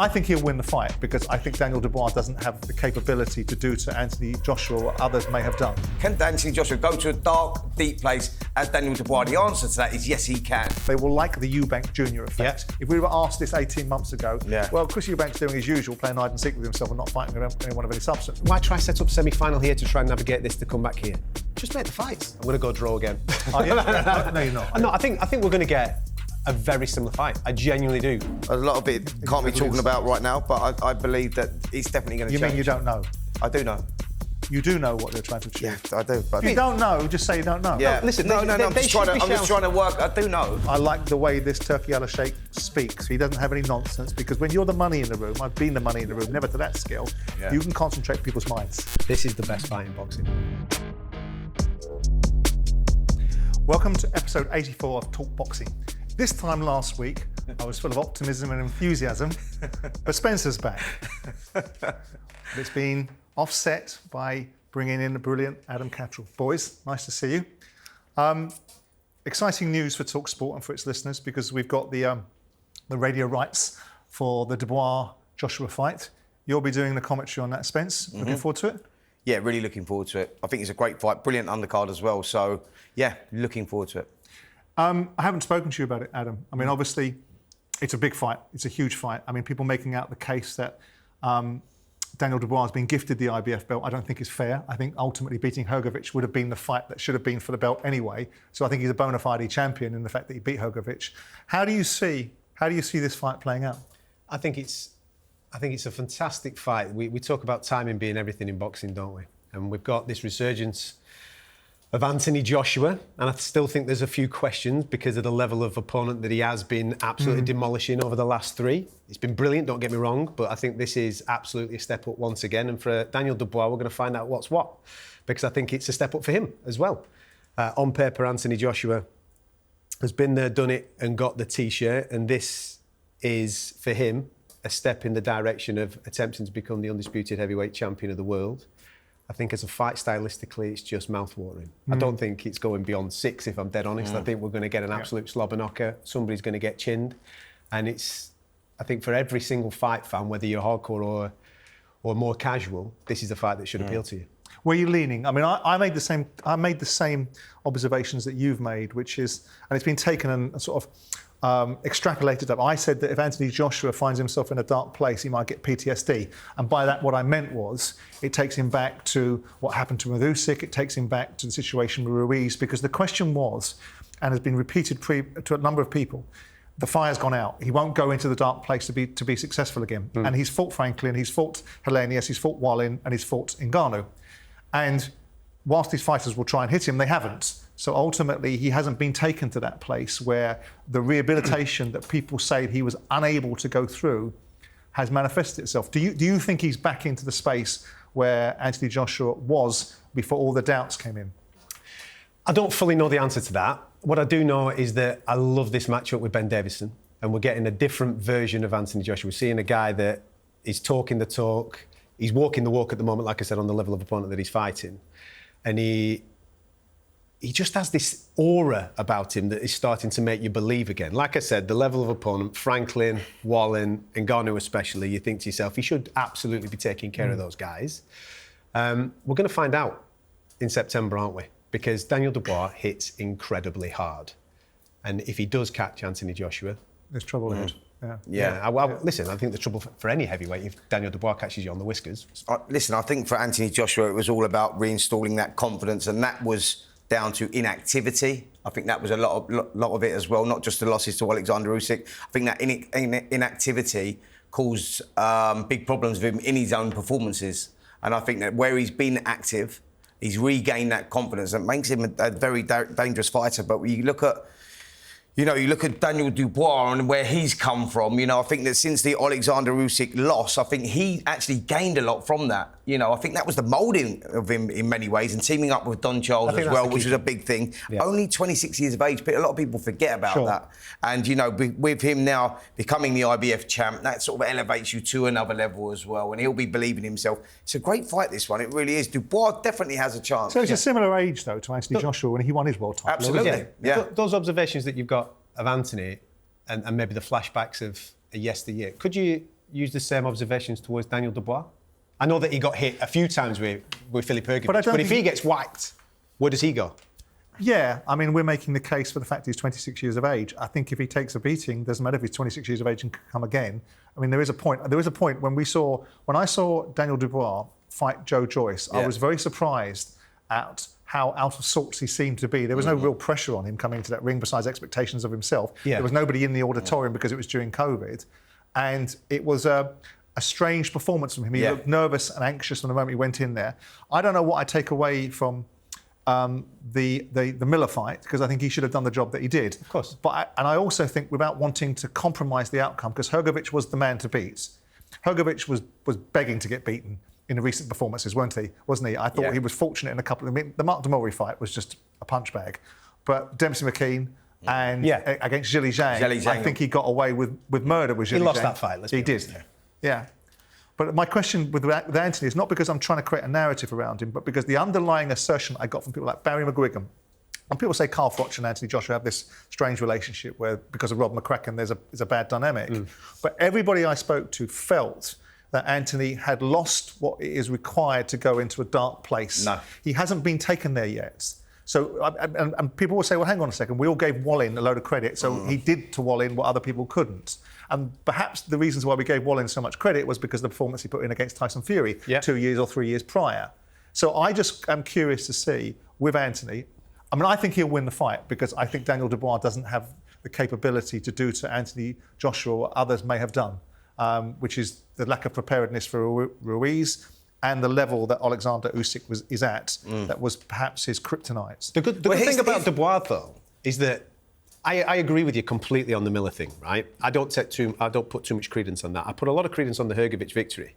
I think he'll win the fight because I think Daniel Dubois doesn't have the capability to do to Anthony Joshua what others may have done. Can Anthony Joshua go to a dark, deep place as Daniel Dubois? The answer to that is yes, he can. They will like the Eubank Jr effect. Yeah. If we were asked this 18 months ago, well, Chris Eubank's doing his usual, playing hide and seek with himself and not fighting anyone of any substance. Why try set up semi-final here to try and navigate this to come back here? Just make the fights. I'm going to go draw again. Oh, yeah? No, you're not. No, I think we're going to get a very similar fight. I genuinely do. A lot of it can't be talking about right now, but I believe that it's definitely going to change. You mean you don't know? I do know. You do know what they're trying to achieve? Yeah, I do. But if you don't know, just say you don't know. Yeah. No, listen, I'm just trying to work. I do know. I like the way this Turkey Allah Sheikh speaks. He doesn't have any nonsense because when you're the money in the room, I've been the money in the room, never to that scale, you can concentrate people's minds. This is the best fight in boxing. Welcome to episode 84 of Talk Boxing. This time last week, I was full of optimism and enthusiasm, but Spencer's back. It's been offset by bringing in the brilliant Adam Catterall. Boys, nice to see you. Exciting news for talkSPORT and for its listeners because we've got the radio rights for the Dubois-Joshua fight. You'll be doing the commentary on that, Spence. Looking forward to it? Yeah, really looking forward to it. I think it's a great fight, brilliant undercard as well. So, yeah, looking forward to it. I haven't spoken to you about it, Adam. I mean, obviously, it's a big fight. It's a huge fight. I mean, people making out the case that Daniel Dubois has been gifted the IBF belt, I don't think is fair. I think ultimately beating Hrgovic would have been the fight that should have been for the belt anyway. So I think he's a bona fide champion in the fact that he beat Hrgovic. How do you see this fight playing out? I think it's a fantastic fight. We talk about timing being everything in boxing, don't we? And we've got this resurgence of Anthony Joshua, and I still think there's a few questions because of the level of opponent that he has been absolutely demolishing over the last three. It's been brilliant, don't get me wrong, but I think this is absolutely a step up once again. And for Daniel Dubois, we're going to find out what's what, because I think it's a step up for him as well. On paper, Anthony Joshua has been there, done it, and got the T-shirt, and this is, for him, a step in the direction of attempting to become the undisputed heavyweight champion of the world. I think as a fight, stylistically, it's just mouth-watering. I don't think it's going beyond 6, if I'm dead honest. I think we're going to get an absolute slobber knocker. Somebody's going to get chinned. And it's, I think for every single fight fan, whether you're hardcore or more casual, this is a fight that should appeal to you. Where are you leaning? I mean, I made the same observations that you've made, which is, and it's been taken and sort of extrapolated up. I said that if Anthony Joshua finds himself in a dark place, he might get PTSD. And by that, what I meant was, it takes him back to what happened to Usyk, it takes him back to the situation with Ruiz, because the question was, and has been repeated to a number of people, the fire's gone out. He won't go into the dark place to be successful again. And he's fought Franklin, he's fought Helenius, he's fought Wallin, and he's fought Ngannou. And whilst these fighters will try and hit him, they haven't. So ultimately, he hasn't been taken to that place where the rehabilitation that people say he was unable to go through has manifested itself. Do you think he's back into the space where Anthony Joshua was before all the doubts came in? I don't fully know the answer to that. What I do know is that I love this matchup with Ben Davison, and we're getting a different version of Anthony Joshua. We're seeing a guy that is talking the talk, he's walking the walk at the moment, like I said, on the level of opponent that he's fighting. And he just has this aura about him that is starting to make you believe again. Like I said, the level of opponent, Franklin, Wallin, Ngannou especially, you think to yourself, he should absolutely be taking care of those guys. We're going to find out in September, aren't we? Because Daniel Dubois hits incredibly hard. And if he does catch Anthony Joshua... There's trouble ahead. Listen, I think the trouble for any heavyweight if Daniel Dubois catches you on the whiskers. Listen, I think for Anthony Joshua, it was all about reinstalling that confidence, and that was down to inactivity. I think that was a lot of it as well, not just the losses to Alexander Usyk. I think that inactivity caused big problems with him in his own performances. And I think that where he's been active, he's regained that confidence. That makes him a very dangerous fighter. But when you look at Daniel Dubois and where he's come from, I think that since the Alexander Usyk loss, I think he actually gained a lot from that. I think that was the moulding of him in many ways, and teaming up with Don Charles as well, which was a big thing. Yeah. Only 26 years of age, but a lot of people forget about that. And, with him now becoming the IBF champ, that sort of elevates you to another level as well, and he'll be believing himself. It's a great fight, this one. It really is. Dubois definitely has a chance. So it's a similar age, though, to Anthony Joshua when he won his world title. Absolutely, yeah. Those observations that you've got of Anthony and maybe the flashbacks of yesteryear, could you use the same observations towards Daniel Dubois? I know that he got hit a few times with Filip Hrgović, but if he gets whacked, where does he go? Yeah, I mean, we're making the case for the fact he's 26 years of age. I think if he takes a beating, doesn't matter if he's 26 years of age and can come again. I mean, there is a point. There is a point when I saw Daniel Dubois fight Joe Joyce, I was very surprised at how out of sorts he seemed to be. There was no real pressure on him coming into that ring besides expectations of himself. Yeah. There was nobody in the auditorium because it was during COVID. And it was a strange performance from him. He looked nervous and anxious from the moment he went in there. I don't know what I take away from the Miller fight, because I think he should have done the job that he did. Of course. But I also think, without wanting to compromise the outcome, because Hrgović was the man to beat. Hrgović was begging to get beaten in the recent performances, wasn't he? I thought he was fortunate in a couple of... I mean, the Mark Demori fight was just a punch bag. But Dempsey McKean and against Zhilei Zhang, I think he got away with murder with Zhilei Zhang. He lost that fight, let's be honest. He did, yeah. But my question with Anthony is not because I'm trying to create a narrative around him, but because the underlying assertion I got from people like Barry McGuigan, and people say Carl Froch and Anthony Joshua have this strange relationship where, because of Rob McCracken, there's a bad dynamic. But everybody I spoke to felt that Anthony had lost what is required to go into a dark place. No. He hasn't been taken there yet. So, and people will say, well, hang on a second, we all gave Wallin a load of credit, so he did to Wallin what other people couldn't. And perhaps the reasons why we gave Wallin so much credit was because of the performance he put in against Tyson Fury 2 years or 3 years prior. So I just am curious to see, with Anthony, I mean, I think he'll win the fight because I think Daniel Dubois doesn't have the capability to do to Anthony Joshua what others may have done, which is the lack of preparedness for Ruiz and the level that Alexander Usyk is at, that was perhaps his kryptonite. The good thing about Dubois, though, is that I agree with you completely on the Miller thing, right? I don't put too much credence on that. I put a lot of credence on the Hrgović victory.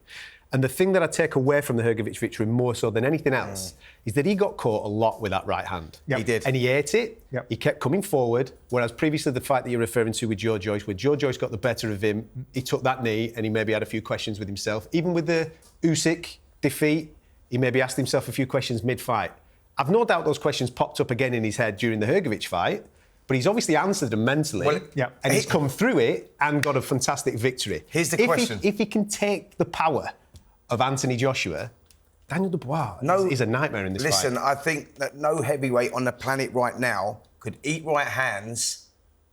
And the thing that I take away from the Hrgović victory more so than anything else is that he got caught a lot with that right hand. Yep. He did. And he ate it. Yep. He kept coming forward, whereas previously the fight that you're referring to with Joe Joyce, where Joe Joyce got the better of him, he took that knee and he maybe had a few questions with himself. Even with the Usyk defeat, he maybe asked himself a few questions mid-fight. I've no doubt those questions popped up again in his head during the Hrgović fight, but he's obviously answered them mentally, and he's come through it and got a fantastic victory. Here's the question. If he can take the power of Anthony Joshua, Daniel Dubois is a nightmare in this fight. Listen, I think that no heavyweight on the planet right now could eat right hands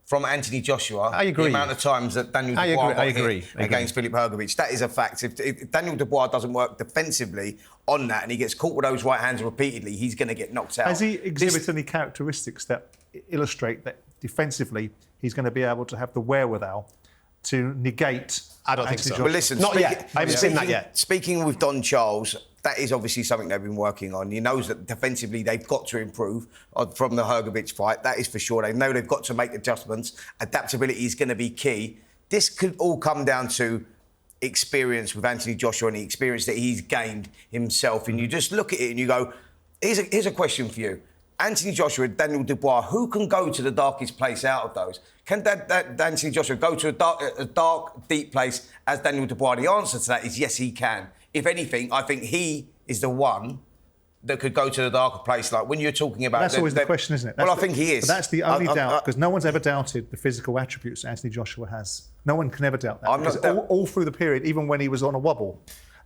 from Anthony Joshua. I agree. The amount of times that Daniel Dubois got hit against Filip Hrgović. That is a fact. If Daniel Dubois doesn't work defensively on that and he gets caught with those right hands repeatedly, he's going to get knocked out. Has he exhibited any characteristics that illustrate that defensively he's going to be able to have the wherewithal to negate? I don't think so. Joshua? Well, listen, not yet. I haven't seen that yet. Speaking with Don Charles, that is obviously something they've been working on. He knows that defensively they've got to improve from the Hrgović fight. That is for sure. They know they've got to make adjustments. Adaptability is going to be key. This could all come down to experience with Anthony Joshua and the experience that he's gained himself. And you just look at it and you go, here's a question for you. Anthony Joshua, Daniel Dubois, who can go to the darkest place out of those? Can Anthony Joshua go to a dark, deep place as Daniel Dubois? The answer to that is yes, he can. If anything, I think he is the one that could go to the darker place. Like when you're talking about... That's always the question, isn't it? I think he is. But that's the only doubt, because no one's ever doubted the physical attributes Anthony Joshua has. No one can ever doubt that. All through the period, even when he was on a wobble,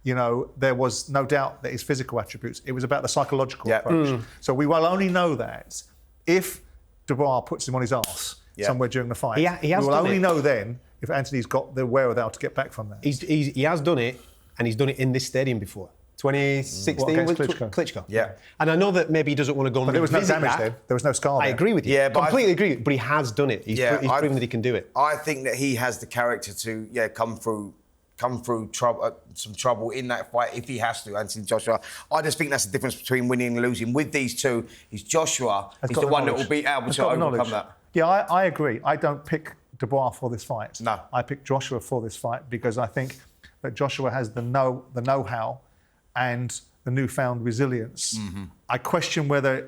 you know, there was no doubt that his physical attributes, it was about the psychological approach. So we will only know that if Dubois puts him on his arse somewhere during the fight. He has we will done only it. know then if Anthony's got the wherewithal to get back from that. He has done it, and he's done it in this stadium before. 2016 against with Klitschko? Yeah. And I know that maybe he doesn't want to go and But there was no revisit damage that. there. There was no scar there. I agree with you. Yeah, but completely agree. But he has done it. He's proven that he can do it. I think that he has the character to come through some trouble in that fight if he has to, Anthony Joshua. I just think that's the difference between winning and losing. With these two, is Joshua is the one that will be able to overcome that. Yeah, I agree. I don't pick Dubois for this fight. No. I pick Joshua for this fight because I think that Joshua has the know-how and the newfound resilience. I question whether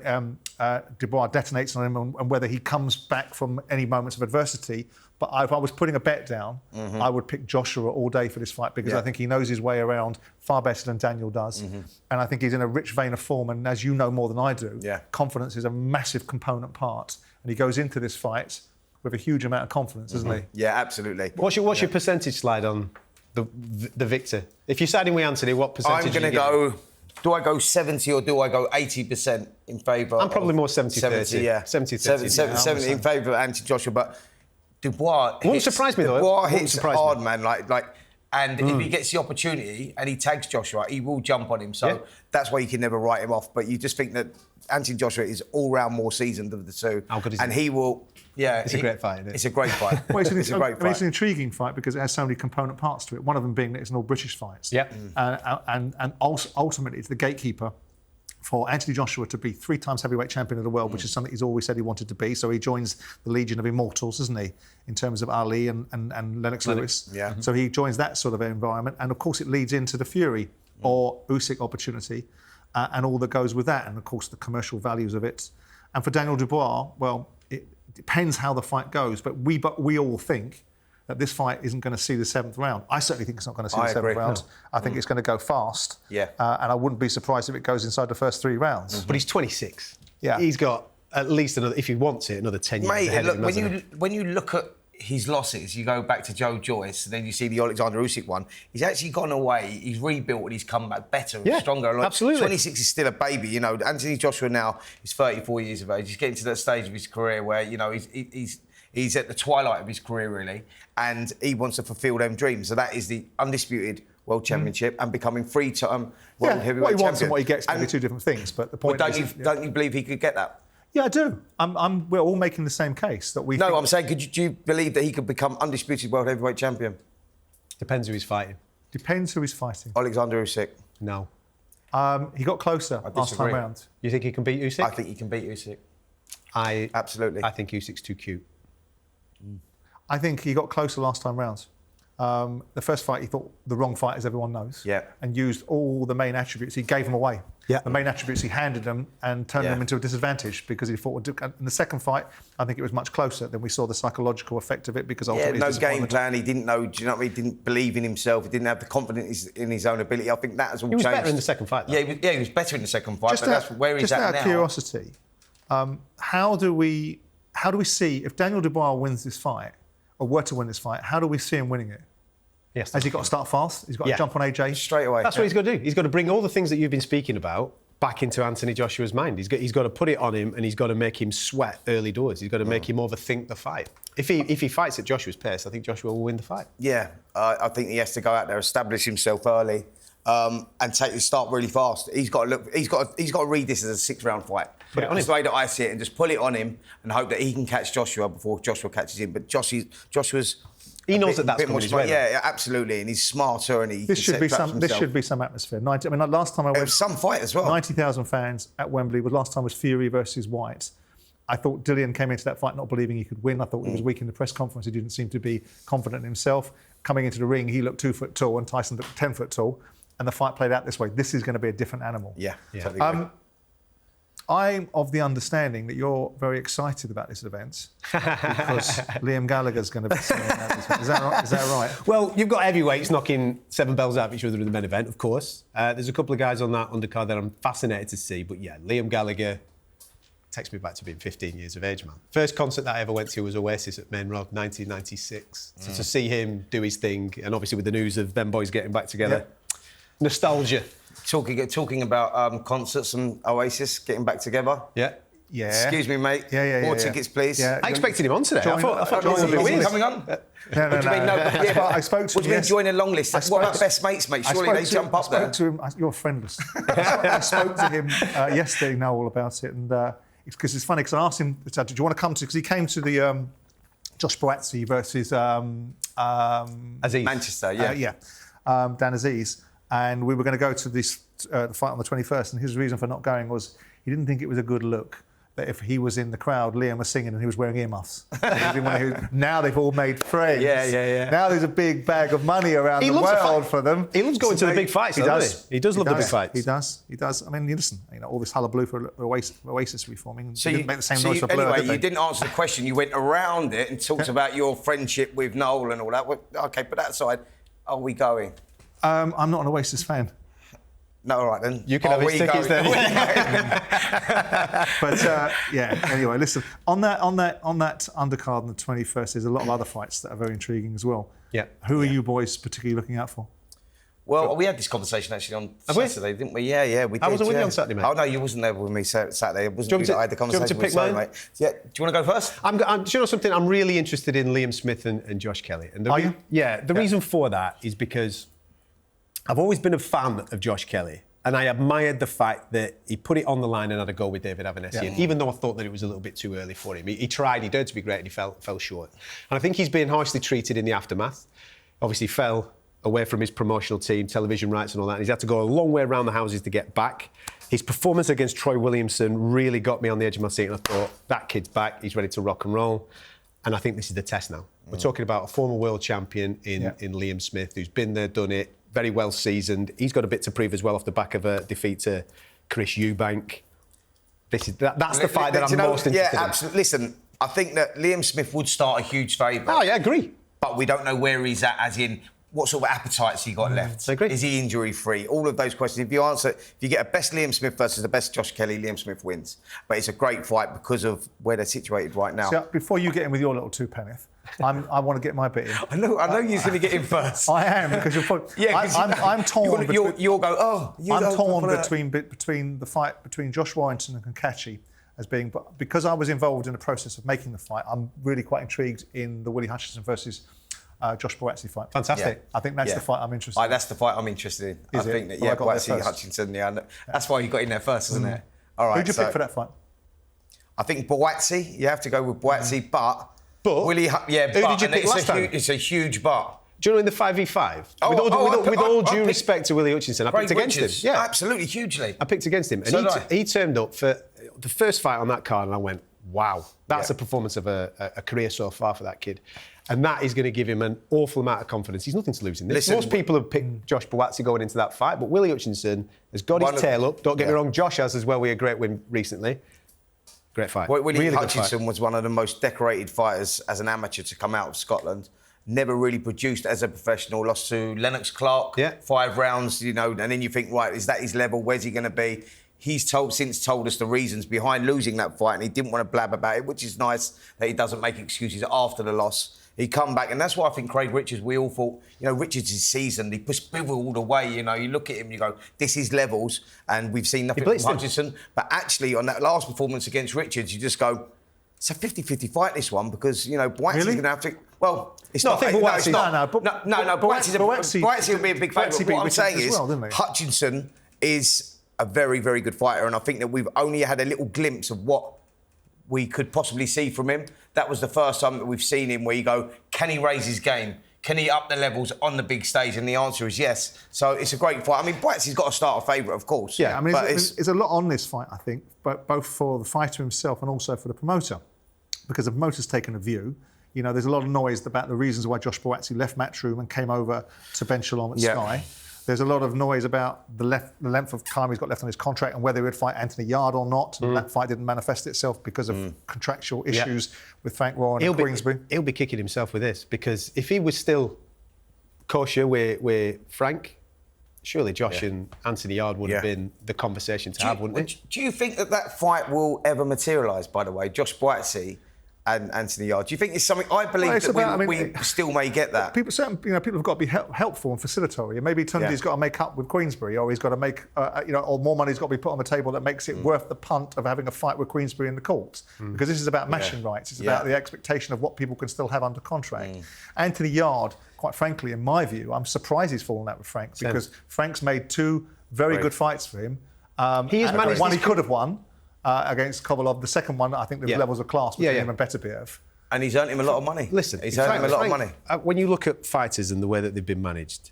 Dubois detonates on him and whether he comes back from any moments of adversity. But if I was putting a bet down, I would pick Joshua all day for this fight because I think he knows his way around far better than Daniel does. And I think he's in a rich vein of form. And as you know more than I do, confidence is a massive component part. And he goes into this fight with a huge amount of confidence, isn't he? Yeah, absolutely. What's your percentage slide on the victor. If you're siding with Anthony, what percentage? I'm going to go. Do I go 70 or do I go 80% in favour? I'm probably more 70-30. 70, yeah. 70-30. 70 in favour of Anthony Joshua, but Dubois. Won't surprise me though. Dubois hits hard, man. And if he gets the opportunity and he tags Joshua, he will jump on him. So that's why you can never write him off. But you just think that Anthony Joshua is all round more seasoned of the two. How good is and he? He will. Yeah, it's a great fight, isn't it? It's a great fight. Well, it's a great fight. It's an intriguing fight because it has so many component parts to it. One of them being that it's an all British fights. Yep. And ultimately, it's the gatekeeper for Anthony Joshua to be 3 times heavyweight champion of the world, which is something he's always said he wanted to be. So he joins the Legion of Immortals, isn't he, in terms of Ali and Lennox Lewis. Yeah. So he joins that sort of environment. And of course, it leads into the Fury or Usyk opportunity and all that goes with that. And of course, the commercial values of it. And for Daniel Dubois, well, it depends how the fight goes. But we all think that this fight isn't going to see the 7th round. I certainly think it's not going to see the 7th round. No. I think it's going to go fast. Yeah. And I wouldn't be surprised if it goes inside the first 3 rounds. But he's 26. Yeah. He's got at least another, if he wants it, another 10 years ahead Mate, of him. when you look at his losses, you go back to Joyce, and then you see the Alexander Usyk one. He's actually gone away. He's rebuilt and he's come back better and stronger. Like, absolutely. 26 is still a baby. You know, Anthony Joshua now is 34 years of age. He's getting to that stage of his career where he's at the twilight of his career really, and he wants to fulfil them dreams. So that is the undisputed World Championship and becoming 3-time World Heavyweight what he wants Champion. and what he gets may be 2 different things, but the point is... Don't you believe he could get that? Yeah, I do. We're all making the same case that we. No, I'm saying, do you believe that he could become undisputed World Heavyweight Champion? Depends who he's fighting. Depends who he's fighting. Alexander Usyk. No. He got closer last time round. You think he can beat Usyk? I think he can beat Usyk. Absolutely. I think Usyk's too cute. I think he got closer last time round. The first fight, he thought the wrong fight, as everyone knows, and used all the main attributes. He gave them away. Yeah. The main attributes he handed them and turned them into a disadvantage because he thought. In the second fight, I think it was much closer. Then we saw the psychological effect of it because ultimately, no game plan. He didn't know. Do you know what I mean? He didn't believe in himself. He didn't have the confidence in his own ability. I think that has all changed. He was better in the second fight, though. Yeah, he was better in the second fight. But that's where he's at now. Just out of curiosity, how do we see if Daniel Dubois wins this fight or were to win this fight? How do we see him winning it? Yes, has he got to start fast? He's got to jump on AJ straight away. That's what he's got to do. He's got to bring all the things that you've been speaking about back into Anthony Joshua's mind. He's got to put it on him, and he's got to make him sweat early doors. He's got to make him overthink the fight. If he fights at Joshua's pace, I think Joshua will win the fight. Yeah, I think he has to go out there, establish himself early, and start really fast. He's got to read this as a 6-round fight. That's the way that I see it, and just pull it on him and hope that he can catch Joshua before Joshua catches him. But Joshua's. He knows that's coming his way. Yeah, absolutely, and he's smarter, and this should be some atmosphere. Last time I went, it was some fight as well. 90,000 fans at Wembley. Last time was Fury versus White. I thought Dillian came into that fight not believing he could win. I thought he was weak in the press conference. He didn't seem to be confident in himself. Coming into the ring, he looked 2 foot tall, and Tyson looked 10 foot tall. And the fight played out this way. This is going to be a different animal. Yeah. Totally I'm of the understanding that you're very excited about this event because Liam Gallagher's going to be seeing that. Is that right? Well, you've got heavyweights knocking 7 bells out of each other in the main event, of course. There's a couple of guys on that undercard that I'm fascinated to see. But yeah, Liam Gallagher takes me back to being 15 years of age, man. First concert that I ever went to was Oasis at Main Road, 1996. So to see him do his thing, and obviously with the news of them boys getting back together, nostalgia. Talking about concerts and Oasis getting back together. Yeah. Excuse me, mate. More tickets, please. Yeah. I expected him on today. I thought John was coming on. No. I spoke to him. What do you mean join a long list? What about best mates, mate? Surely they jump up there. I spoke to him. You're friendless. I spoke to him yesterday, Noel, about it, and because it's funny because I asked him, "Do you want to come to?" Because he came to the Josh Boazzi versus Aziz. Manchester, Dan Aziz. And we were going to go to this fight on the 21st, and his reason for not going was he didn't think it was a good look that if he was in the crowd, Liam was singing and he was wearing earmuffs. Now they've all made friends. Yeah. Now there's a big bag of money around the world for them. He loves going to the big fights, doesn't he? He does love the big fights. He does. I mean, listen, all this hullabaloo for Oasis reforming. So you didn't make the same noise for Blur, anyway, did they? you didn't answer the question. You went around it and talked about your friendship with Noel and all that. Well, OK, put that aside. Are we going? I'm not an Oasis fan. No, all right then. You can have his tickets then. But anyway, listen. On that undercard on the 21st, there's a lot of other fights that are very intriguing as well. Yeah. Who are you boys particularly looking out for? Well, we had this conversation actually on Saturday, didn't we? Yeah, we did. I wasn't with you on Saturday, mate. Oh, no, you wasn't there with me Saturday. It wasn't Do you want you that I had the conversation to pick with Simon, mine? mate. Yeah, do you want to go first? Do you know something? I'm really interested in Liam Smith and Josh Kelly. And Are you? Yeah, the reason for that is because I've always been a fan of Josh Kelly. And I admired the fact that he put it on the line and had a go with David Avanesian, even though I thought that it was a little bit too early for him. He tried, he dared to be great, and he fell short. And I think he's been harshly treated in the aftermath. Obviously fell away from his promotional team, television rights and all that, and he's had to go a long way around the houses to get back. His performance against Troy Williamson really got me on the edge of my seat, and I thought, that kid's back, he's ready to rock and roll. And I think this is the test now. We're talking about a former world champion in Liam Smith, who's been there, done it, very well seasoned. He's got a bit to prove as well off the back of a defeat to Chris Eubank. That's the fight that I'm most interested in. Yeah, absolutely. Listen, I think that Liam Smith would start a huge favourite. Oh, yeah, I agree. But we don't know where he's at, as in what sort of appetites he got left. I agree. Is he injury-free? All of those questions. If you get a best Liam Smith versus the best Josh Kelly, Liam Smith wins. But it's a great fight because of where they're situated right now. So before you get in with your little two-penneth, I want to get my bit in. I know you're going to get in first. I am, because you're probably... I'm torn. You'll go, oh... I'm torn between the fight between Josh Warrington and Concachi as being... Because I was involved in the process of making the fight, I'm really quite intrigued in the Willie Hutchinson versus Josh Boatsy fight. Fantastic. I think that's the fight I'm interested in. That's the fight I'm interested in. Is I it? think that, Well, I got there Boatsy, first. Hutchinson, that's why you got in there first, isn't it? All right. Who'd you pick for that fight? I think Boatsy. You have to go with Boatsy, but Willie... who did you pick last time? It's a huge but. Do you know in the 5v5? With all due respect to Willie Hutchinson, I picked against him. Yeah, absolutely, hugely. I picked against him. And he turned up for the first fight on that card, and I went, wow, that's a performance of a career so far for that kid. And that is going to give him an awful amount of confidence. He's nothing to lose in this. Listen, most people have picked Josh Boatsy going into that fight, but Willie Hutchinson has got his tail up. Don't get me wrong, Josh has as well with a great win recently. Great fight. Willie Hutchinson was one of the most decorated fighters as an amateur to come out of Scotland. Never really produced as a professional. Lost to Lennox Clark, 5 rounds, and then you think, right, is that his level? Where's he going to be? He's since told us the reasons behind losing that fight, and he didn't want to blab about it, which is nice that he doesn't make excuses after the loss. He come back, and that's why I think Craig Richards, we all thought, Richards is seasoned. He pushed Bivol all the way, you look at him and you go, this is levels, and we've seen nothing from Hutchinson. But actually, on that last performance against Richards, you just go, it's a 50-50 fight, this one, because, Boatsy's going to have to... Well, it's not... I think Boatsy... Boatsy will be a big favourite. What I'm saying is, Hutchinson is a very, very good fighter, and I think that we've only had a little glimpse of what we could possibly see from him. That was the first time that we've seen him where you go, can he raise his game? Can he up the levels on the big stage? And the answer is yes. So it's a great fight. I mean, Boatsy's got to start a favourite, of course. Yeah, I mean, there's a lot on this fight, I think, but both for the fighter himself and also for the promoter. Because the promoter's taken a view. There's a lot of noise about the reasons why Josh Boatsy left Matchroom and came over to Ben Shalom at Sky. There's a lot of noise about the length of time he's got left on his contract and whether he would fight Anthony Yard or not. And that fight didn't manifest itself because of contractual issues with Frank Warren and Queensbury. He'll be kicking himself with this, because if he was still kosher with Frank, surely Josh and Anthony Yard would have been the conversation to have, wouldn't it? Do you think that fight will ever materialise, by the way, Josh Boatsy and Anthony Yard? Do you think it's something... I believe we still may get that. People have got to be helpful and facilitatory. And maybe Tunde's got to make up with Queensbury, or he's got to make, or more money's got to be put on the table that makes it worth the punt of having a fight with Queensbury in the courts. Because this is about mashing rights. It's about the expectation of what people can still have under contract. Anthony Yard, quite frankly, in my view, I'm surprised he's fallen out with Frank, because Frank's made 2 very good fights for him. He has managed one he could have won. Against Kovalov. The second one, I think there's levels of class between him and Beterbiev. And he's earned him a lot of money. Listen, he's earned him a lot of money. When you look at fighters and the way that they've been managed,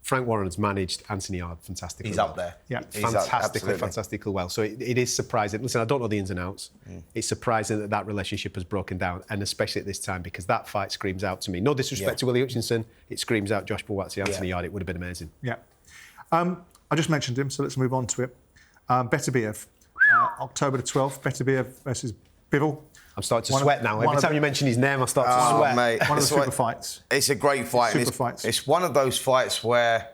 Frank Warren's managed Anthony Yard fantastically. He's up there. Yeah, fantastically well. So it is surprising. Listen, I don't know the ins and outs. It's surprising that relationship has broken down, and especially at this time, because that fight screams out to me. No disrespect to Willie Hutchinson, it screams out Josh Boatsy, Anthony Yard. It would have been amazing. Yeah. I just mentioned him, so let's move on to it. Beterbiev. October the 12th, Beterbiev versus Bivol. I'm starting to sweat now. Every time you mention his name, I start to sweat. Mate, one of the super fights. It's a great fight. It's one of those fights where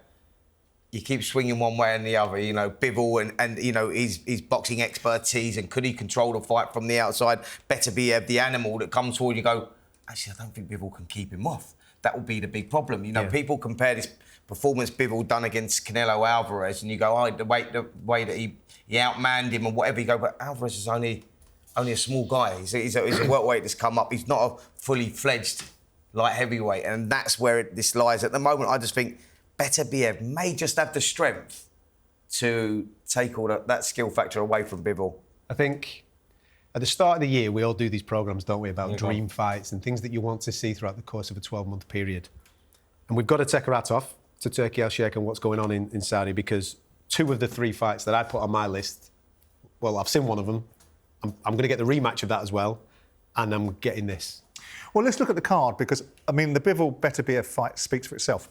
you keep swinging one way and the other. Bivol and his boxing expertise, and could he control the fight from the outside? Beterbiev, the animal that comes forward, you go, actually, I don't think Bivol can keep him off. that will be the big problem. You know, people compare this performance Bivol done against Canelo Alvarez, and you go, oh, the way that he outmanned him and whatever. You go, but Alvarez is only a small guy. He's a welterweight that's come up. He's not a fully fledged light heavyweight, and that's where this lies at the moment. I just think Beterbiev may just have the strength to take all that skill factor away from Bivol. I think at the start of the year, we all do these programmes, don't we, about dream fights and things that you want to see throughout the course of a 12-month period. And we've got to take our hat off to Turki Al-Sheikh and what's going on in Saudi, because 2 of the 3 fights that I put on my list, well, I've seen one of them. I'm going to get the rematch of that as well, and I'm getting this. Well, let's look at the card, because, I mean, the Bivol-Beterbiev fight speaks for itself.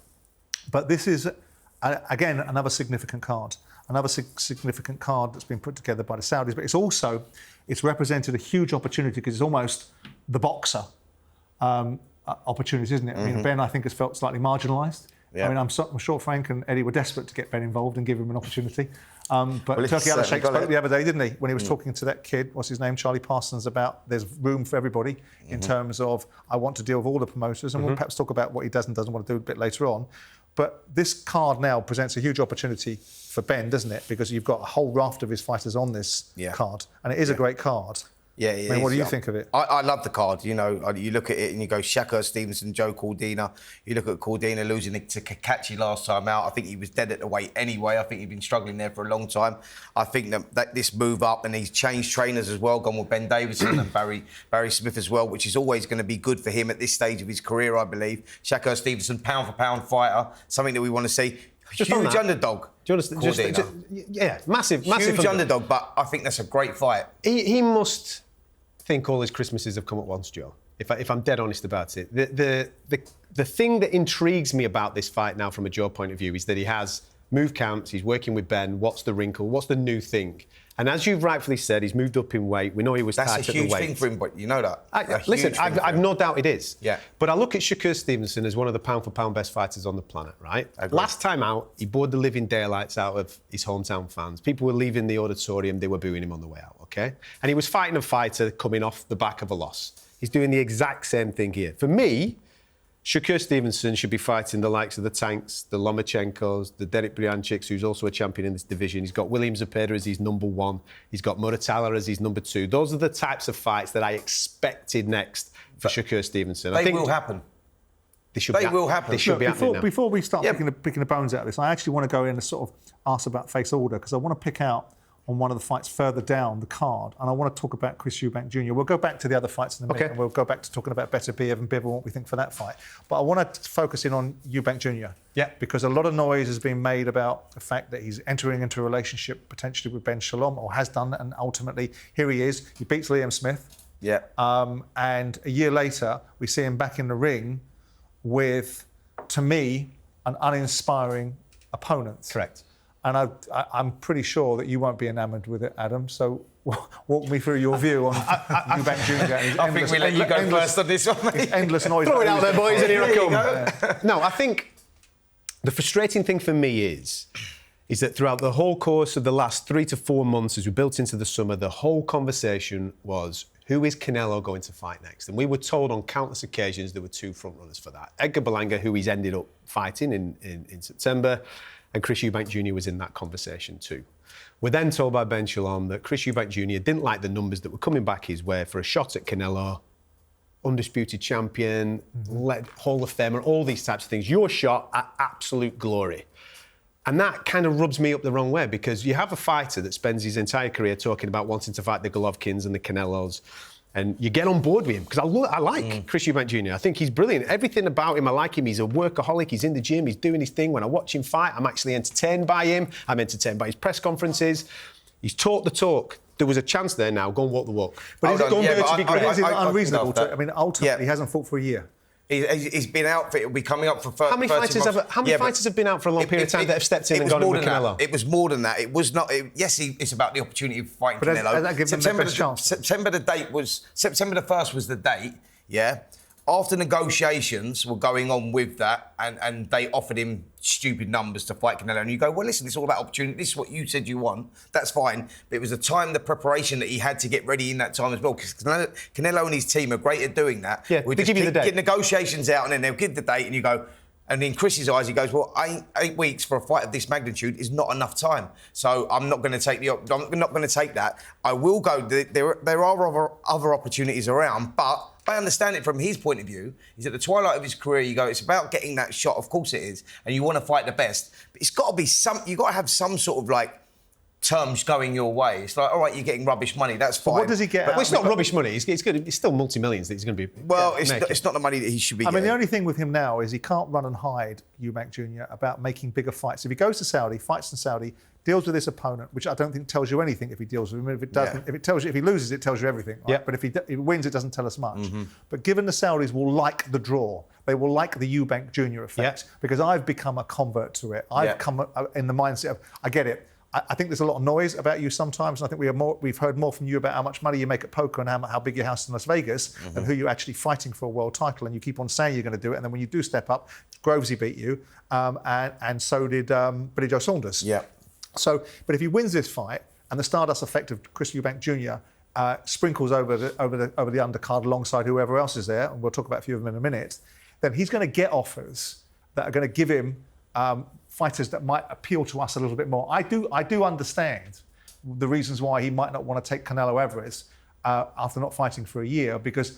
But this is, again, another significant card. Another significant card that's been put together by the Saudis. But it's represented a huge opportunity, because it's almost the boxer opportunity, isn't it? I mean, Ben, I think, has felt slightly marginalised. Yeah. I mean, I'm sure Frank and Eddie were desperate to get Ben involved and give him an opportunity. But Turki Al-Sheikh spoke the other day, didn't he, when he was talking to that kid, what's his name, Charlie Parsons, about there's room for everybody in terms of I want to deal with all the promoters, and we'll perhaps talk about what he does and doesn't want to do a bit later on. But this card now presents a huge opportunity for Ben, doesn't it? Because you've got a whole raft of his fighters on this card, and it is a great card. Yeah, I mean, what do you think of it? I love the card. You know, you look at it and you go Shakur Stevenson, Joe Cordina. You look at Cordina losing to Kakachi last time out. I think he was dead at the weight anyway. I think he'd been struggling there for a long time. I think that this move up, and he's changed trainers as well, gone with Ben Davison and Barry Smith as well, which is always going to be good for him at this stage of his career, I believe. Shakur Stevenson, pound for pound fighter, something that we want to see. Just huge underdog. Do you understand? Yeah, massive Huge underdog, but I think that's a great fight. He must think all his Christmases have come at once, Joe. If I'm dead honest about it, the thing that intrigues me about this fight now, from a Joe point of view, is that he has move camps. He's working with Ben. What's the wrinkle? What's the new thing? And as you've rightfully said, he's moved up in weight. We know he was tight at the weight. That's a huge thing for him, but you know that. Listen, I've no doubt it is. Yeah. But I look at Shakur Stevenson as one of the pound-for-pound best fighters on the planet, right? Last time out, he bored the living daylights out of his hometown fans. People were leaving the auditorium. They were booing him on the way out, OK? And he was fighting a fighter coming off the back of a loss. He's doing the exact same thing here. For me, Shakur Stevenson should be fighting the likes of the Tanks, the Lomachenkos, the Derek Briančiks, who's also a champion in this division. He's got William Zepeda as his number 1. He's got Muratalla as his number 2. Those are the types of fights that I expected next for Shakur Stevenson. They will happen. They will happen. They should be happening now. Before we start picking the bones out of this, I actually want to go in and sort of ask about face order, because I want to pick out on one of the fights further down the card, and I want to talk about Chris Eubank Jr. We'll go back to the other fights in a minute, and we'll go back to talking about Beterbiev and Bivol and what we think for that fight. But I want to focus in on Eubank Jr. Yeah. Because a lot of noise has been made about the fact that he's entering into a relationship potentially with Ben Shalom, or has done, and ultimately here he is. He beats Liam Smith. Yeah. And a year later, we see him back in the ring with, to me, an uninspiring opponent. Correct. And I'm pretty sure that you won't be enamoured with it, Adam. So walk me through your view on Eubank Jr. I think we let you go first on this one, mate. Endless noise. Throw it out there, boys, and here I come. No, I think the frustrating thing for me is that throughout the whole course of the last 3 to 4 months, as we built into the summer, the whole conversation was, who is Canelo going to fight next? And we were told on countless occasions there were 2 frontrunners for that. Edgar Berlanga, who he's ended up fighting in September, and Chris Eubank Jr. was in that conversation too. We're then told by Ben Shalom that Chris Eubank Jr. didn't like the numbers that were coming back his way for a shot at Canelo, undisputed champion, Hall of Famer, all these types of things. Your shot at absolute glory. And that kind of rubs me up the wrong way, because you have a fighter that spends his entire career talking about wanting to fight the Golovkins and the Canelos, and you get on board with him, because I like Chris Eubank Jr. I think he's brilliant. Everything about him, I like him. He's a workaholic. He's in the gym. He's doing his thing. When I watch him fight, I'm actually entertained by him. I'm entertained by his press conferences. He's talked the talk. There was a chance there now. Go and walk the walk. But is it unreasonable to... I mean, ultimately, he hasn't fought for a year. He's been out for... It'll be coming up for... How many fighters have been out for a long period of time that have stepped in and gone in with Canelo? It was more than that. It was not... Yes, it's about the opportunity of fighting Canelo. That gives him the best chance. September the 1st was the date, yeah? after negotiations were going on with that, and they offered him stupid numbers to fight Canelo, and you go, well, listen, it's all about opportunity. This is what you said you want. That's fine. But it was the time, the preparation that he had to get ready in that time as well, because Canelo and his team are great at doing that. Yeah, they give you the date. Get negotiations out, and then they'll give the date, and you go... And in Chris's eyes, he goes, well, 8 weeks for a fight of this magnitude is not enough time. So I'm not going to take that. I will go. There are other opportunities around, but I understand it from his point of view. He's at the twilight of his career. You go, it's about getting that shot. Of course it is, and you want to fight the best. But it's got to be you got to have some sort of like terms going your way. It's like, all right, you're getting rubbish money. That's fine. But what does he get? Well, it's not rubbish money. It's good. It's still multi-millions that he's going to be. Well, it's not the money that he should be getting. I mean, the only thing with him now is he can't run and hide, Eubank Jr., about making bigger fights. If he goes to Saudi, fights in Saudi, deals with this opponent, which I don't think tells you anything if he deals with him. If it doesn't, if he loses, it tells you everything. Right? Yeah. But if he wins, it doesn't tell us much. But given the Saudis will like the draw, they will like the Eubank Jr. effect, because I've become a convert to it. I've come in the mindset of, I get it. I think there's a lot of noise about you sometimes, and I think we've heard more from you about how much money you make at poker and how big your house is in Las Vegas than who you're actually fighting for a world title. And you keep on saying you're going to do it, and then when you do step up, Grovesy beat you, and so did Billy Joe Saunders. Yeah. So, but if he wins this fight, and the Stardust effect of Chris Eubank Jr. Sprinkles over the undercard alongside whoever else is there, and we'll talk about a few of them in a minute, then he's going to get offers that are going to give him fighters that might appeal to us a little bit more. I do understand the reasons why he might not want to take Canelo Alvarez after not fighting for a year, because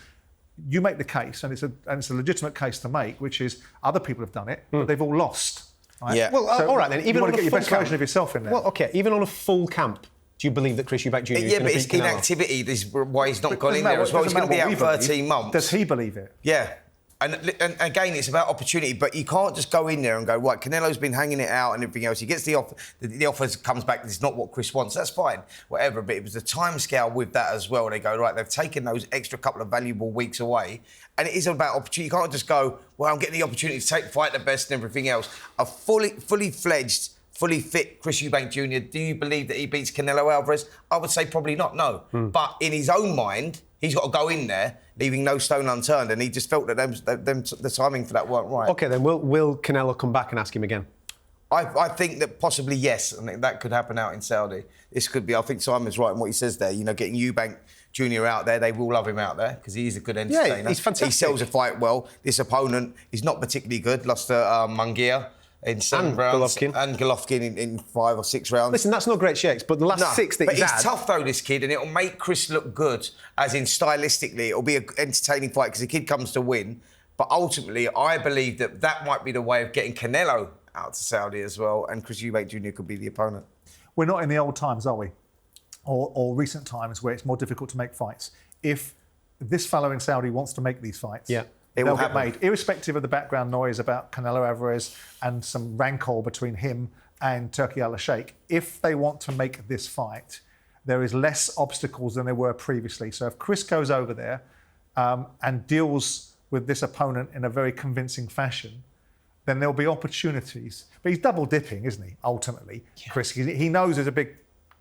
you make the case, and it's a legitimate case to make, which is other people have done it, but they've all lost. Right? Yeah. Well, all right then. Even you want on to get a your best full version of yourself in there. Well, okay. Even on a full camp, do you believe that Chris Eubank Jr. is going to beat it's Canelo? inactivity. This is why he's not gone in there as well. He's going to be out 13 months. Does he believe it? Yeah. And again, it's about opportunity, but you can't just go in there and go, right, Canelo's been hanging it out and everything else. He gets the offer, the offer comes back, it's not what Chris wants. That's fine, whatever. But it was the time scale with that as well. They go, right, they've taken those extra couple of valuable weeks away. And it is about opportunity. You can't just go, well, I'm getting the opportunity to fight the best and everything else. A fully fledged, fully fit Chris Eubank Jr., do you believe that he beats Canelo Alvarez? I would say probably not, no. But in his own mind, he's got to go in there, leaving no stone unturned, and he just felt that the timing for that weren't right. Okay, then will Canelo come back and ask him again? I think that possibly yes. I think that could happen out in Saudi. This could be. I think Simon's right in what he says there. You know, getting Eubank Jr. out there, they will love him out there because he's a good entertainer. Yeah, he's fantastic. He sells a fight well. This opponent is not particularly good. Lost to Munguia in 7 rounds. And Golovkin in 5 or 6 rounds. Listen, that's not great shakes, but the last 6 that but he's he's had... tough though, this kid, and it'll make Chris look good, as in stylistically, it'll be an entertaining fight because the kid comes to win. But ultimately, I believe that might be the way of getting Canelo out to Saudi as well, and Chris Eubank Jr. could be the opponent. We're not in the old times, are we? Or recent times where it's more difficult to make fights. If this fellow in Saudi wants to make these fights, they'll get made, irrespective of the background noise about Canelo Alvarez and some rancor between him and Turki Al-Sheikh. If they want to make this fight, there is less obstacles than there were previously. So if Chris goes over there and deals with this opponent in a very convincing fashion, then there'll be opportunities. But he's double dipping, isn't he, ultimately, Chris? He knows there's a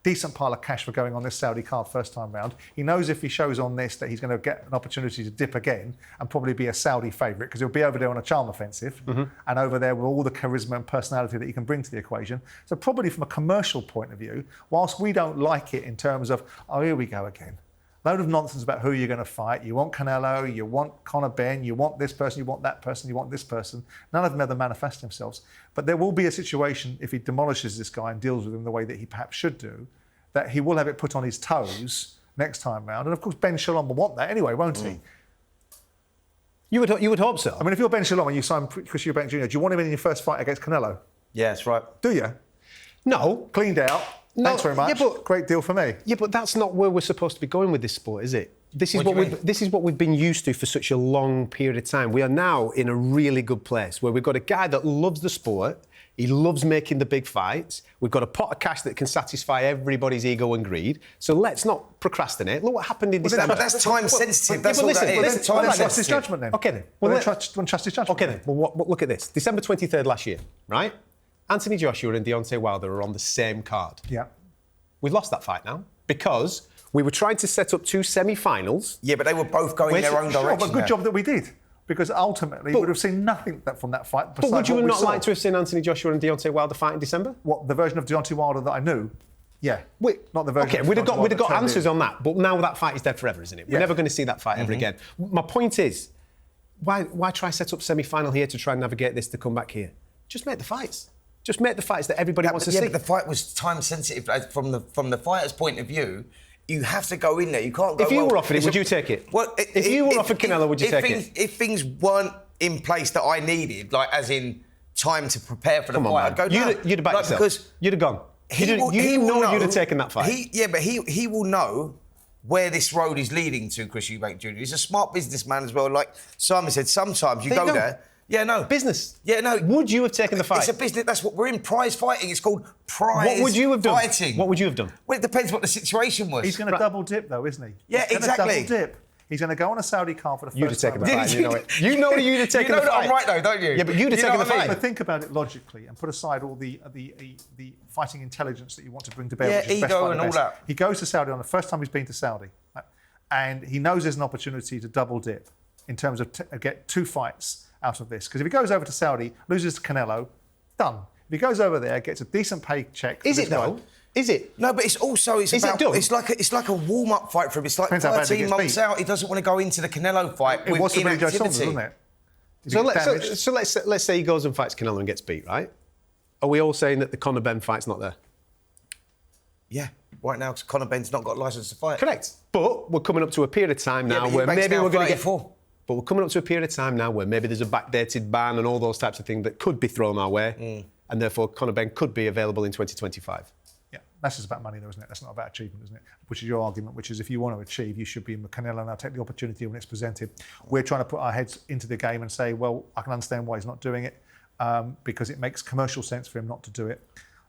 decent pile of cash for going on this Saudi card first time round. He knows if he shows on this that he's going to get an opportunity to dip again and probably be a Saudi favourite, because he'll be over there on a charm offensive and over there with all the charisma and personality that he can bring to the equation. So probably from a commercial point of view, whilst we don't like it in terms of, oh, here we go again. Load of nonsense about who you're going to fight. You want Canelo, you want Conor Benn, you want this person, you want that person, you want this person. None of them ever manifest themselves. But there will be a situation, if he demolishes this guy and deals with him the way that he perhaps should do, that he will have it put on his toes next time round. And of course, Ben Shalom will want that anyway, won't he? You would hope so. I mean, if you're Ben Shalom and you sign Chris Eubank Jr., do you want him in your first fight against Canelo? Yeah, that's right. Do you? No. Cleaned out. No, thanks very much. yeah, but, great deal for me. Yeah, but that's not where we're supposed to be going with this sport, is it? This is what we've been used to for such a long period of time. We are now in a really good place where we've got a guy that loves the sport. He loves making the big fights. We've got a pot of cash that can satisfy everybody's ego and greed. So let's not procrastinate. Look what happened in December. But that's time sensitive. That's all that is. Listen, Well, trust his judgment then. Okay then. Well, trust his judgment. Okay then. Well, look at this. December 23rd last year, right? Anthony Joshua and Deontay Wilder are on the same card. Yeah. We've lost that fight now because we were trying to set up 2 semi-finals. Yeah, but they were both going their own direction. But good job that we did. because ultimately we would have seen nothing from that fight. But would you have not liked to have seen Anthony Joshua and Deontay Wilder fight in December? What, the version of Deontay Wilder that I knew? Yeah. Not the version. Okay, we'd have got answers on that, but now that fight is dead forever, isn't it? We're never going to see that fight ever again. My point is, why try set up semi-final here to try and navigate this to come back here? Just make the fights. Just make the fights that everybody wants to see. But the fight was time sensitive from the fighter's point of view. You have to go in there. You can't go. If you were offered it, would you take it? Well, if you were offered Canelo, would you take it? If things weren't in place that I needed, like as in time to prepare for the fight, I'd go. You'd have backed yourself. Because you'd have gone. You'd have taken that fight. But he will know where this road is leading to. Chris Eubank Jr. He's a smart businessman as well. Like Simon said, sometimes you go there. Yeah, no. Business. Yeah, no. Would you have taken the fight? It's a business. That's what we're in. Prize fighting. It's called prize fighting. What would you have done? What would you have done? Well, it depends what the situation was. He's going to double dip, though, isn't he? Yeah, He's exactly. Going to double dip. He's going to go on a Saudi card for the first time. You'd have taken the fight. You know it. You know you'd have taken the fight. You know that I'm right, though, don't you? Yeah, but you'd have taken the fight. But think about it logically and put aside all the fighting intelligence that you want to bring to bear. Yeah, which is ego best and all that. He goes to Saudi on the first time he's been to Saudi, right? And he knows there's an opportunity to double dip in terms of get 2 fights out of this. Because if he goes over to Saudi, loses to Canelo, done. If he goes over there, gets a decent paycheck. Is it though? Is it? No, but it's also it's like a warm-up fight for him. It's like 13 months out. He doesn't want to go into the Canelo fight with inactivity. Joe Saunders, wasn't it? So let's say he goes and fights Canelo and gets beat, right? Are we all saying that the Conor Benn fight's not there? Yeah, right now Conor Benn's not got a licence to fight. Correct. But we're coming up to a period of time now where maybe we're going to get. But we're coming up to a period of time now where maybe there's a backdated ban and all those types of things that could be thrown our way, and therefore Conor Benn could be available in 2025. Yeah, that's just about money, though, isn't it? That's not about achievement, isn't it? Which is your argument, which is if you want to achieve, you should be in Canelo and I'll take the opportunity when it's presented. We're trying to put our heads into the game and say, well, I can understand why he's not doing it because it makes commercial sense for him not to do it.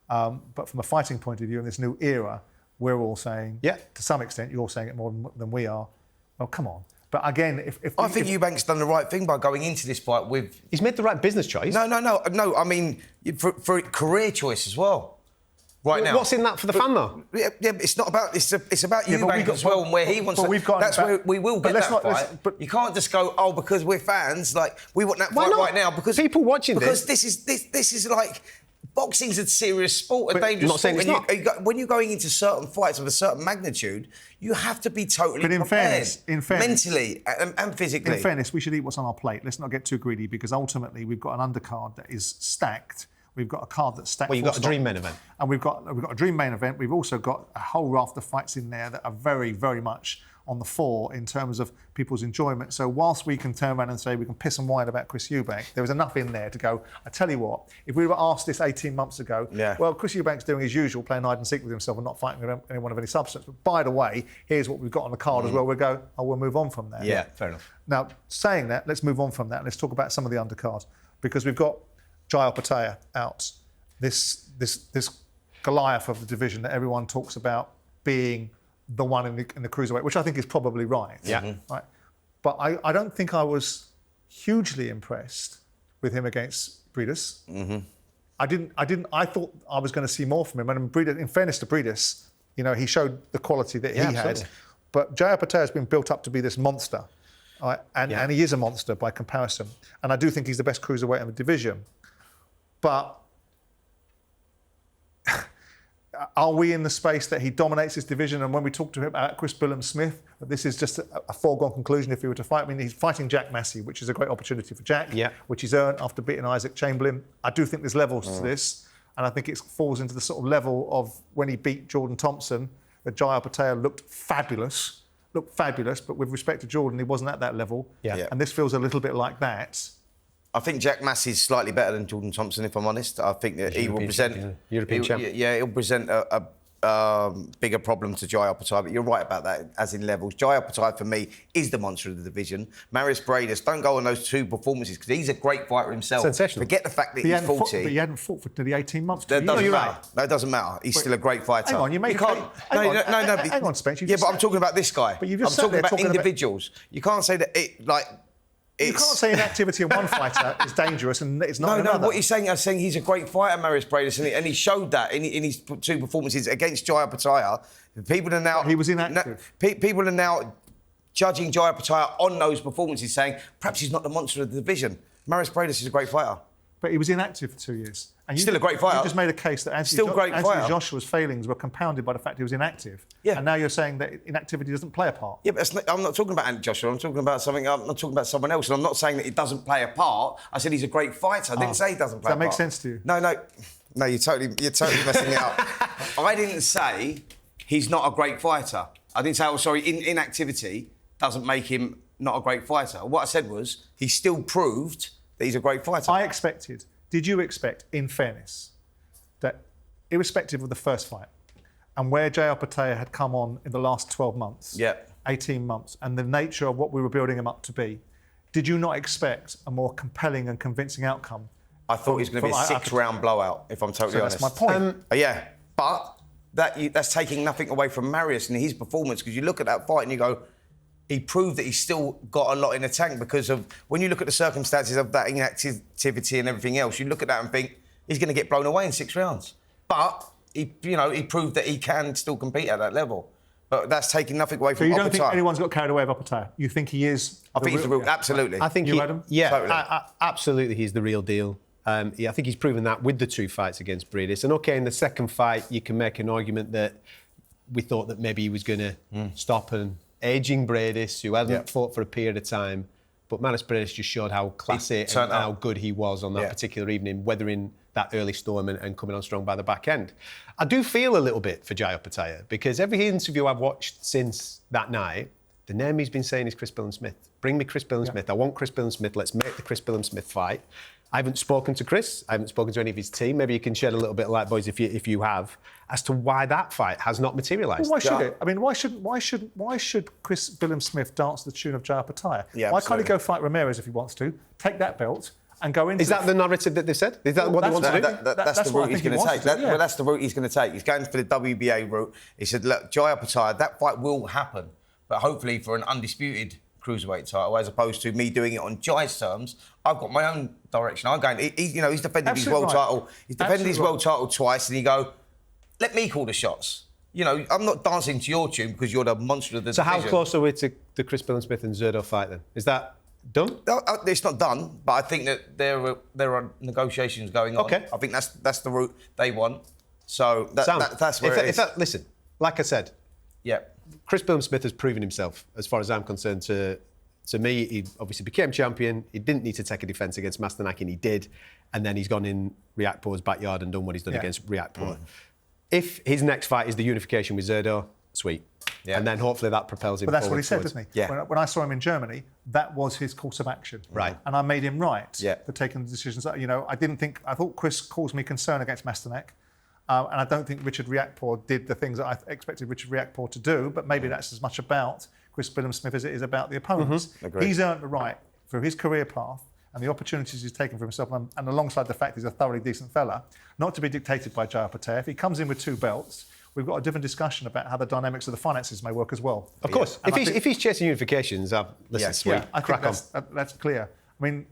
But from a fighting point of view, in this new era, we're all saying, to some extent, you're saying it more than we are. Well, come on. But again, I think Eubank's done the right thing by going into this fight with. He's made the right business choice. No. I mean, for career choice as well. Right now, what's in that for the fan though? Yeah, but it's not about. It's about Eubank as well, and where he wants. That's where we will get that fight. But you can't just go, because we're fans, like we want that fight right now because people watching this is like. Boxing's a serious sport, a dangerous not saying sport. It's not. When you're going into certain fights of a certain magnitude, you have to be totally prepared. In fairness, mentally and physically. In fairness, we should eat what's on our plate. Let's not get too greedy because ultimately we've got an undercard that is stacked. We've got a card that's stacked. Well, you've got a dream main event. And we've got a dream main event. We've also got a whole raft of fights in there that are very, very much on the fore in terms of people's enjoyment. So whilst we can turn around and say we can piss and whine about Chris Eubank, there was enough in there to go, I tell you what, if we were asked this 18 months ago, well, Chris Eubank's doing his usual, playing hide and seek with himself and not fighting with anyone of any substance. But by the way, here's what we've got on the card as well. We'll go, we'll move on from there. Yeah, fair enough. Now, saying that, let's move on from that. Let's talk about some of the undercards because we've got Jai Opetaia out. This Goliath of the division that everyone talks about being the one in the cruiserweight, which I think is probably right. Yeah. Right. But I don't think I was hugely impressed with him against Briedis. I thought I was going to see more from him. And Briedis, in fairness to Briedis, he showed the quality that he had. But Jai Opetaia has been built up to be this monster. And he is a monster by comparison. And I do think he's the best cruiserweight in the division. But are we in the space that he dominates his division? And when we talk to him about Chris Billam-Smith, this is just a foregone conclusion if he were to fight. I mean, he's fighting Jack Massey, which is a great opportunity for Jack, which he's earned after beating Isaac Chamberlain. I do think there's levels to this, and I think it falls into the sort of level of when he beat Jordan Thompson, that Jai Opetaia looked fabulous, but with respect to Jordan, he wasn't at that level. And this feels a little bit like that. I think Jack Massey's slightly better than Jordan Thompson, if I'm honest. I think that he will present... European champ. Yeah, he'll present a bigger problem to Jai Opetaia, but you're right about that, as in levels. Jai Opetaia, for me, is the monster of the division. Marius Briedis, don't go on those 2 performances, because he's a great fighter himself. Sensational. Forget the fact that he's 40. But he hadn't fought for nearly 18 months. That doesn't matter. No, it doesn't matter. He's still a great fighter. Hang on, you can't... Hang on, Spence. Yeah, but I'm talking about this guy. But I'm talking about individuals. You can't say that you can't say inactivity in one fighter is dangerous and it's not another. No, what you're saying, I'm saying he's a great fighter, Marius Briedis, and he showed that in his 2 performances against Jai Opetaia. People are now... He was inactive. People are now judging Jai Pattaya on those performances, saying perhaps he's not the monster of the division. Marius Briedis is a great fighter. But he was inactive for 2 years. And Still a great fighter. You just made a case that Anthony Joshua's failings were compounded by the fact he was inactive. Yeah. And now you're saying that inactivity doesn't play a part. Yeah, but I'm not talking about Anthony Joshua. I'm talking about something. I'm not talking about someone else. And I'm not saying that it doesn't play a part. I said he's a great fighter. I didn't say he doesn't play a part. Does that make sense to you? No, you're totally messing me up. I didn't say he's not a great fighter. I didn't say, inactivity doesn't make him not a great fighter. What I said was he still proved that he's a great fighter. Did you expect, in fairness, that irrespective of the first fight and where Jai Pattaya had come on in the last 12 months, 18 months, and the nature of what we were building him up to be, did you not expect a more compelling and convincing outcome? I thought he was going to be a 6-round blowout, if I'm totally honest. That's my point. But that's taking nothing away from Marius and his performance, because you look at that fight and you go, he proved that he's still got a lot in the tank, because of when you look at the circumstances of that inactivity and everything else, you look at that and think he's going to get blown away in 6 rounds. But he proved that he can still compete at that level. But that's taking nothing away from. So you don't think anyone's got carried away with Pattaya? You think he is? I think he's the real. Absolutely. I think Adam? Yeah, totally. Absolutely, he's the real deal. I think he's proven that with the 2 fights against Briedis. And OK, in the second fight, you can make an argument that we thought that maybe he was going to stop and ageing Briedis, who hadn't fought for a period of time. But Marius Briedis just showed how classy and how good he was on that particular evening, weathering that early storm and coming on strong by the back end. I do feel a little bit for Jai Pattaya, because every interview I've watched since that night, the name he's been saying is Chris Billam-Smith. Bring me Chris Billam-Smith. I want Chris Billam-Smith. Let's make the Chris Billam-Smith fight. I haven't spoken to Chris. I haven't spoken to any of his team. Maybe you can shed a little bit of light, boys, if you have, as to why that fight has not materialised. Well, why should it? I mean, why should Chris Billam-Smith dance to the tune of Jai Pattaya? Yeah, why can't he go fight Ramirez if he wants to? Take that belt and go into. Is that the narrative that they've said? Is that what they want to do? That's the route he's going to take. Well, that's the route he's going to take. He's going for the WBA route. He said, look, Jai Pattaya, that fight will happen, but hopefully for an undisputed cruiserweight title, as opposed to me doing it on Jai's terms. I've got my own direction. I'm going. He's defended his world title. He's defended his world title twice, and you go, let me call the shots. I'm not dancing to your tune because you're the monster of the division. So how close are we to the Chris Billam-Smith and Zurdo fight then? Is that done? No, it's not done, but I think that there are negotiations going on. Okay. I think that's the route they want. So that's where it is. Listen, like I said, yeah. Chris Billam-Smith has proven himself, as far as I'm concerned, to me. He obviously became champion. He didn't need to take a defence against Masternak, and he did. And then he's gone in Riakpor's backyard and done what he's done against Riakpor. If his next fight is the unification with Zurdo, sweet. Yeah. And then hopefully that propels him forward. But that's what he said, doesn't he? Yeah. When I saw him in Germany, that was his course of action. Right. And I made him right for taking the decisions. I thought Chris caused me concern against Masternak. And I don't think Richard Riakporhe did the things that I expected Richard Riakporhe to do, but maybe that's as much about Chris Billam-Smith as it is about the opponents. He's earned the right through his career path and the opportunities he's taken for himself, and alongside the fact he's a thoroughly decent fella, not to be dictated by Jai Pattaya. If he comes in with 2 belts, we've got a different discussion about how the dynamics of the finances may work as well. Of course. If he's chasing unifications, listen, sweet. I think that's clear. I mean,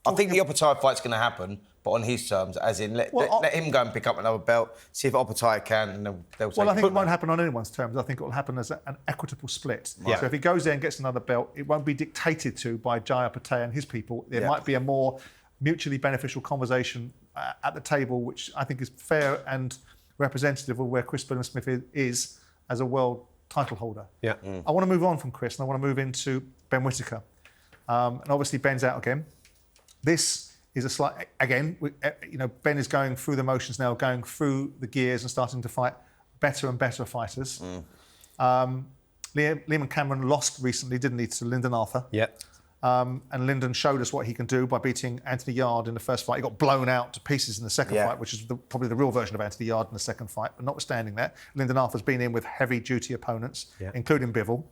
I think the Pattaya fight's going to happen, but on his terms, as in let him go and pick up another belt, see if Pattaya can, and they'll take it. Well, I think it won't happen on anyone's terms. I think it will happen as an equitable split. Yeah. So if he goes there and gets another belt, it won't be dictated to by Jai Pattaya and his people. There might be a more mutually beneficial conversation at the table, which I think is fair and representative of where Chris Billam-Smith is as a world title holder. Yeah. I want to move on from Chris and I want to move into Ben Whittaker. And obviously Ben's out again. This is a slight, again, Ben is going through the motions now, going through the gears and starting to fight better and better fighters. Liam and Cameron lost recently, didn't he, to Lyndon Arthur? Yeah. And Lyndon showed us what he can do by beating Anthony Yarde in the first fight. He got blown out to pieces in the second fight, which is probably the real version of Anthony Yarde in the second fight. But notwithstanding that, Lyndon Arthur's been in with heavy-duty opponents, including Bivol.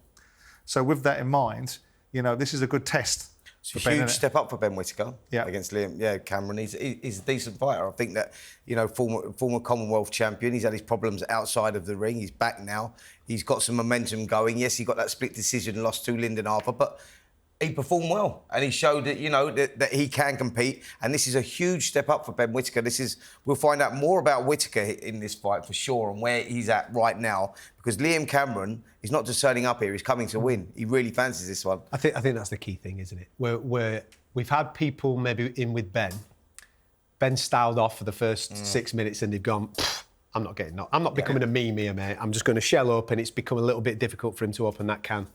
So with that in mind, this is a good test. It's a huge step up for Ben Whittaker against Liam. Yeah, Cameron. He's a decent fighter. I think that, former Commonwealth champion. He's had his problems outside of the ring. He's back now. He's got some momentum going. Yes, he got that split decision loss to Lyndon Arthur, but he performed well, and he showed that, you know, that he can compete. And this is a huge step up for Ben Whittaker. We'll find out more about Whittaker in this fight for sure, and where he's at right now. Because Liam Cameron is not just turning up here; he's coming to win. He really fancies this one. I think that's the key thing, isn't it? We've had people maybe in with Ben. Ben styled off for the first 6 minutes, and they've gone, I'm not becoming a meme here, mate. I'm just going to shell up, and it's become a little bit difficult for him to open that can.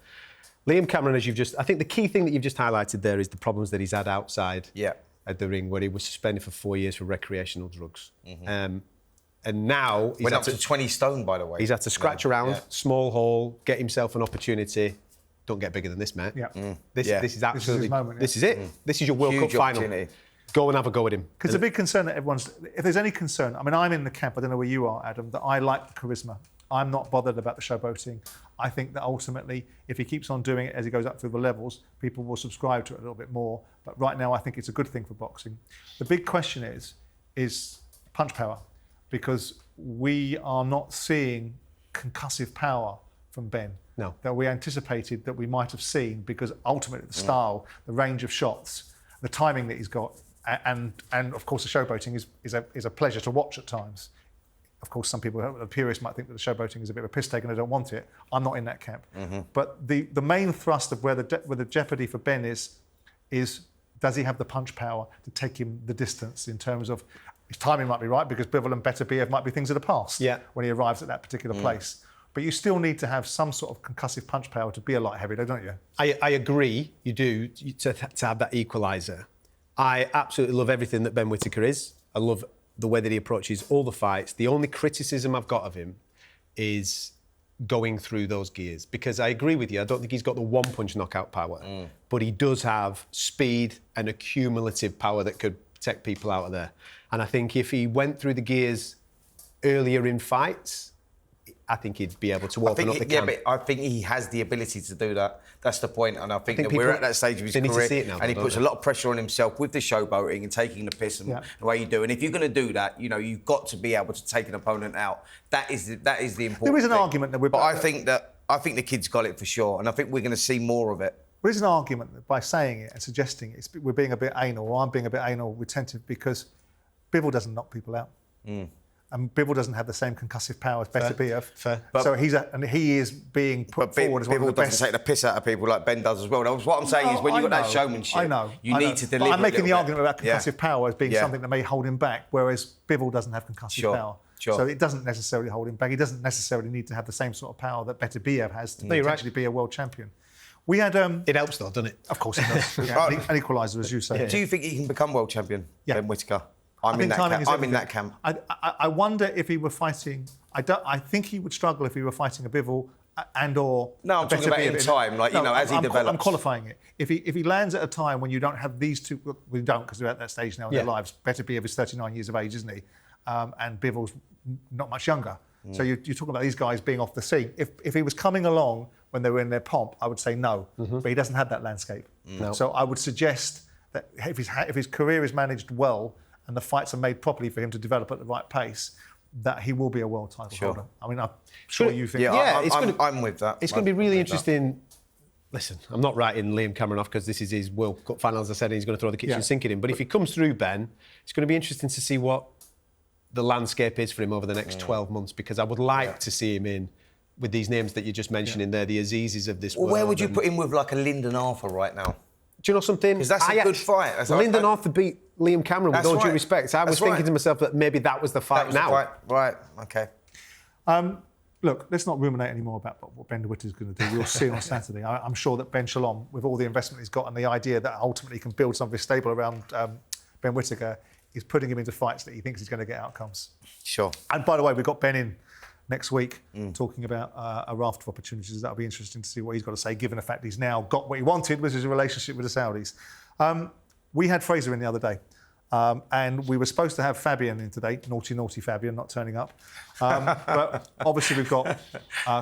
Liam Cameron, I think the key thing that you've just highlighted there is the problems that he's had outside at the ring, where he was suspended for 4 years for recreational drugs. And now... Went up to 20 stone, by the way. He's had to scratch around, small hole, get himself an opportunity. Don't get bigger than this, mate. This is absolutely... This is his moment, This is it. This is your World Cup final. Go and have a go at him. Because the big concern that if there's any concern, I mean, I'm in the camp, I don't know where you are, Adam, that I like the charisma. I'm not bothered about the showboating. I think that ultimately, if he keeps on doing it as he goes up through the levels, people will subscribe to it a little bit more. But right now, I think it's a good thing for boxing. The big question is punch power, because we are not seeing concussive power from Ben. No. That we anticipated that we might have seen, because ultimately the style, the range of shots, the timing that he's got, and of course the showboating is a pleasure to watch at times. Of course, some people, the purists, might think that the showboating is a bit of a piss take and they don't want it. I'm not in that camp. But the main thrust of where the jeopardy for Ben is does he have the punch power to take him the distance in terms of his timing might be right, because Bivol and Beterbiev might be things of the past when he arrives at that particular place. But you still need to have some sort of concussive punch power to be a light heavyweight, don't you? I agree, you do, to have that equaliser. I absolutely love everything that Ben Whittaker is. I love the way that he approaches all the fights. The only criticism I've got of him is going through those gears, because I agree with you. I don't think he's got the one-punch knockout power, but he does have speed and a cumulative power that could take people out of there. And I think if he went through the gears earlier in fights, I think he'd be able to open up the camp. Yeah, but I think he has the ability to do that. That's the point. And I think that we're at that stage of his career, and he puts a lot of pressure on himself with the showboating and taking the piss and the way you do. And if you're going to do that, you know, you've got to be able to take an opponent out. That is the important There is an thing. argument that we're... But I think the kid's got it for sure, and I think we're going to see more of it. There is an argument that by saying it and suggesting it, we're being a bit anal, or I'm being a bit anal retentive, because Bivol doesn't knock people out. And Bivol doesn't have the same concussive power as Beterbiev. Fair. So he is being put forward as one of the best. Bivol doesn't take the piss out of people like Ben does as well. What I'm saying is, when you've got that showmanship, you need to deliver. But I'm making the argument about concussive power as being something that may hold him back, whereas Bivol doesn't have concussive power. So it doesn't necessarily hold him back. He doesn't necessarily need to have the same sort of power that Beterbiev has to actually be a world champion. We had... it helps though, doesn't it? Of course it does. An equaliser, as you say. Do you think he can become world champion, Ben Whittaker? I'm in that camp. I wonder if he were fighting... I think he would struggle if he were fighting a Bivol and/or... No, I'm talking about in time, as he develops. I'm qualifying it. If he lands at a time when you don't have these two... Well, we don't, because they're at that stage now in their lives. Beterbiev is 39 years of age, isn't he? And Bivol's not much younger. So you're talking about these guys being off the scene. If he was coming along when they were in their pomp, I would say no. But he doesn't have that landscape. No. So I would suggest that if his career is managed well, and the fights are made properly for him to develop at the right pace, that he will be a world title holder. I mean, I'm sure you think... I'm with that. It's going to be really interesting. Listen, I'm not writing Liam Cameron off because this is his World Cup final, as I said, and he's going to throw the kitchen sink at him. But if he comes through, Ben, it's going to be interesting to see what the landscape is for him over the next 12 months, because I would like to see him in with these names that you're just mentioning there, the Azizis of this world. Where would you put him with like a Lyndon Arthur right now? Do you know something? Because that's a good fight. Lyndon Arthur beat Liam Cameron with all due respect. I was thinking to myself that maybe that was the fight now. Right, okay. Look, let's not ruminate anymore about what Ben Whittaker's going to do. We'll see on Saturday. I'm sure that Ben Shalom, with all the investment he's got and the idea that ultimately he can build something stable around Ben Whittaker, is putting him into fights that he thinks he's going to get outcomes. Sure. And by the way, we've got Ben in next week talking about a raft of opportunities. That'll be interesting to see what he's got to say, given the fact he's now got what he wanted, which is a relationship with the Saudis. We had Fraser in the other day, and we were supposed to have Fabian in today. Naughty, naughty Fabian, not turning up. But obviously we've got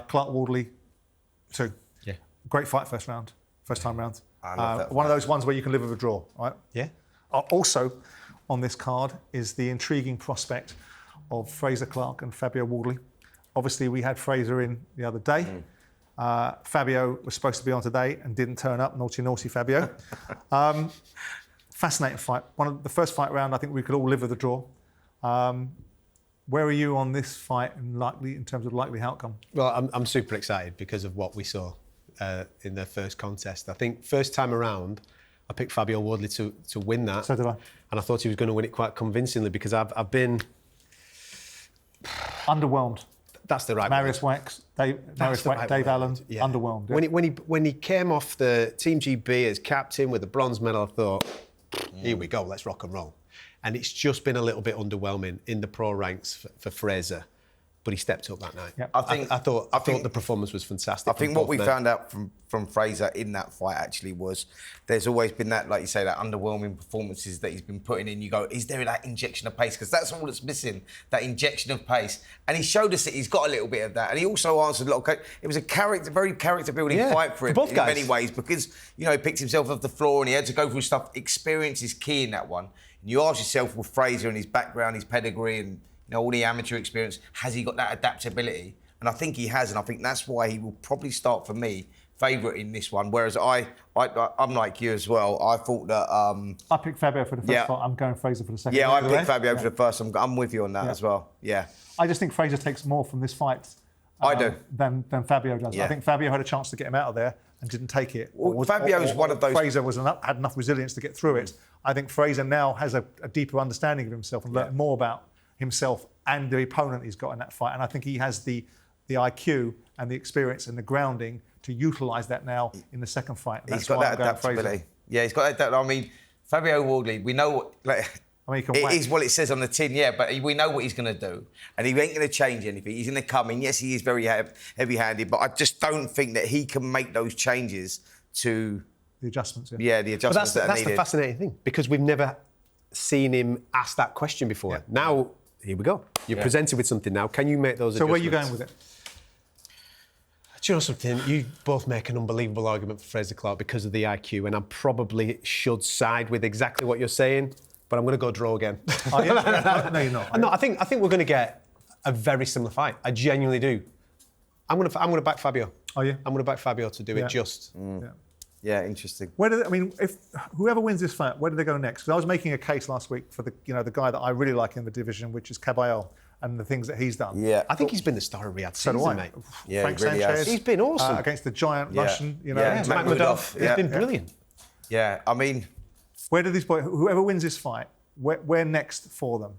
Clark Wardley too. Yeah. Great fight first time round. I love that one of those ones where you can live with a draw, right? Yeah. Also on this card is the intriguing prospect of Fraser Clark and Fabio Wardley. Obviously, we had Fraser in the other day. Fabio was supposed to be on today and didn't turn up. Naughty, naughty Fabio. Fascinating fight. One of the first fight round, I think we could all live with a draw. Where are you on this fight in terms of likely outcome? Well, I'm super excited because of what we saw in the first contest. I think first time around, I picked Fabio Wardley to win that. So did I. And I thought he was going to win it quite convincingly because I've been... Underwhelmed. That's the right Marius word. Wax, Dave Allen, Yeah. underwhelmed. Yeah. When he came off the Team GB as captain with the bronze medal, I thought, here we go, let's rock and roll. And it's just been a little bit underwhelming in the pro ranks for Fraser, but he stepped up that night. Yeah. I thought the performance was fantastic. I think what we found out from Fraser in that fight actually was there's always been that, like you say, that underwhelming performances that he's been putting in. You go, is there that injection of pace? Because that's all that's missing, that injection of pace. And he showed us that he's got a little bit of that. And he also answered a lot of... It was a very character-building fight for him both in guys. many ways because, you know, he picked himself off the floor and he had to go through stuff. Experience is key in that one. And you ask yourself, with Fraser and his background, his pedigree and, you know, all the amateur experience, has he got that adaptability? And I think he has, and I think that's why he will probably start, for me, favourite in this one. Whereas I'm like you as well. I thought that... I picked Fabio for the first fight. I'm going Fraser for the second. Yeah, I picked Fabio for the first. I'm with you on that as well. Yeah. I just think Fraser takes more from this fight I do. than Fabio does. Yeah. I think Fabio had a chance to get him out of there and didn't take it. Well, Fabio's one of those... Fraser had enough resilience to get through it. I think Fraser now has a deeper understanding of himself and learned more about himself and the opponent he's got in that fight. And I think he has the IQ and the experience and the grounding to utilise that now in the second fight. And He's got that adaptability. Yeah, he's got that. I mean, Fabio Wardley, we know what... Like, I mean, it is what it says on the tin, yeah, but we know what he's going to do. And he ain't going to change anything. He's going to come in. Yes, he is very heavy-handed, but I just don't think that he can make those changes to... The adjustments, Yeah, the adjustments that are that's needed. the fascinating thing, because we've never seen him ask that question before. Yeah. Now, here we go. You're presented with something now. Can you make those adjustments? So where are you going with it? Do you know something? You both make an unbelievable argument for Fraser Clarke because of the IQ, and I probably should side with exactly what you're saying, but I'm going to go draw again. Oh, yeah? No, you're not. No, I think we're going to get a very similar fight. I genuinely do. I'm going to back Fabio. Oh, yeah? I'm going to back Fabio to do it just. Yeah. Yeah, interesting. If whoever wins this fight, where do they go next? Because I was making a case last week for the guy that I really like in the division, which is Caballero, and the things that he's done. Yeah. I think he's been the star of Riyadh So do season, I. mate. Yeah, Frank he really Sanchez. has. He's been awesome. Against the giant Russian, Yeah, Makhmudov. Yeah. He's been brilliant. Yeah, I mean... Where do these boys, whoever wins this fight, where next for them?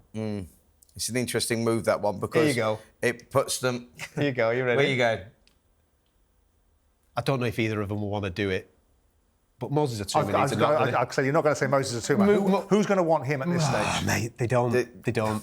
It's an interesting move, that one, because Here you go. it puts them... Here you go, you ready? Where you going? I don't know if either of them will want to do it, but Moses Atuma needs a knock. I'd say you're not going to say Moses Atuma. Who's going to want him at this stage? Mate, they don't. They don't.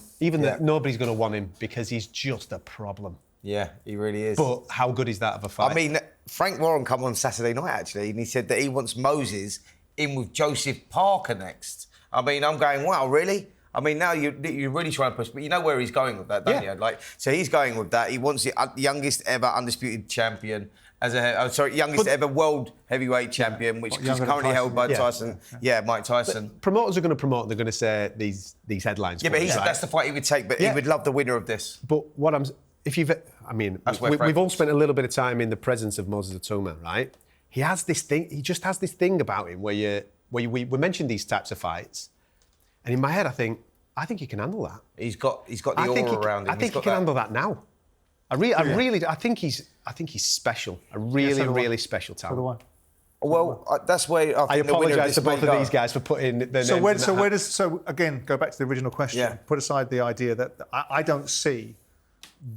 Nobody's going to want him because he's just a problem. Yeah, he really is. But how good is that of a fight? I mean, Frank Warren come on Saturday night, actually, and he said that he wants Moses in with Joseph Parker next. I mean, I'm going, wow, really? I mean, now you're really trying to push, but you know where he's going with that, don't you? Like, so he's going with that. He wants the youngest ever undisputed champion, youngest ever world heavyweight champion, which is currently held by Tyson. Yeah, Mike Tyson. But promoters are going to promote, and they're going to say these headlines. Yeah, but that's the fight he would take, but he would love the winner of this. But we've all spent a little bit of time in the presence of Moses Atuma, right? He has this thing. He just has this thing about him where we mentioned these types of fights, and in my head, I think he can handle that. He's got the aura around him. I think he can handle that now. I think he's special. A really special talent. So do I. Well, that's where I apologise to both of these guys for putting their names in that. So again, go back to the original question. Yeah. Put aside the idea that I don't see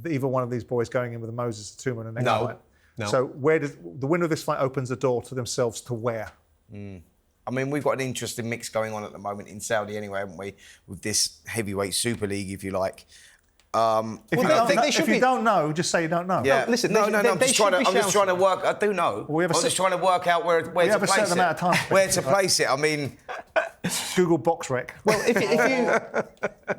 either one of these boys going in with a Moses Atuma in the next fight. No. So where does the winner of this fight opens the door to themselves to where? I mean, we've got an interesting mix going on at the moment in Saudi anyway, haven't we? With this heavyweight Super League, if you like. If you don't know, just say you don't know. Yeah. No, listen, I'm just trying to work. I do know. We have I'm just trying to work out where to place it. have a certain amount of time. Where to place it. I mean, Google box rec. Well,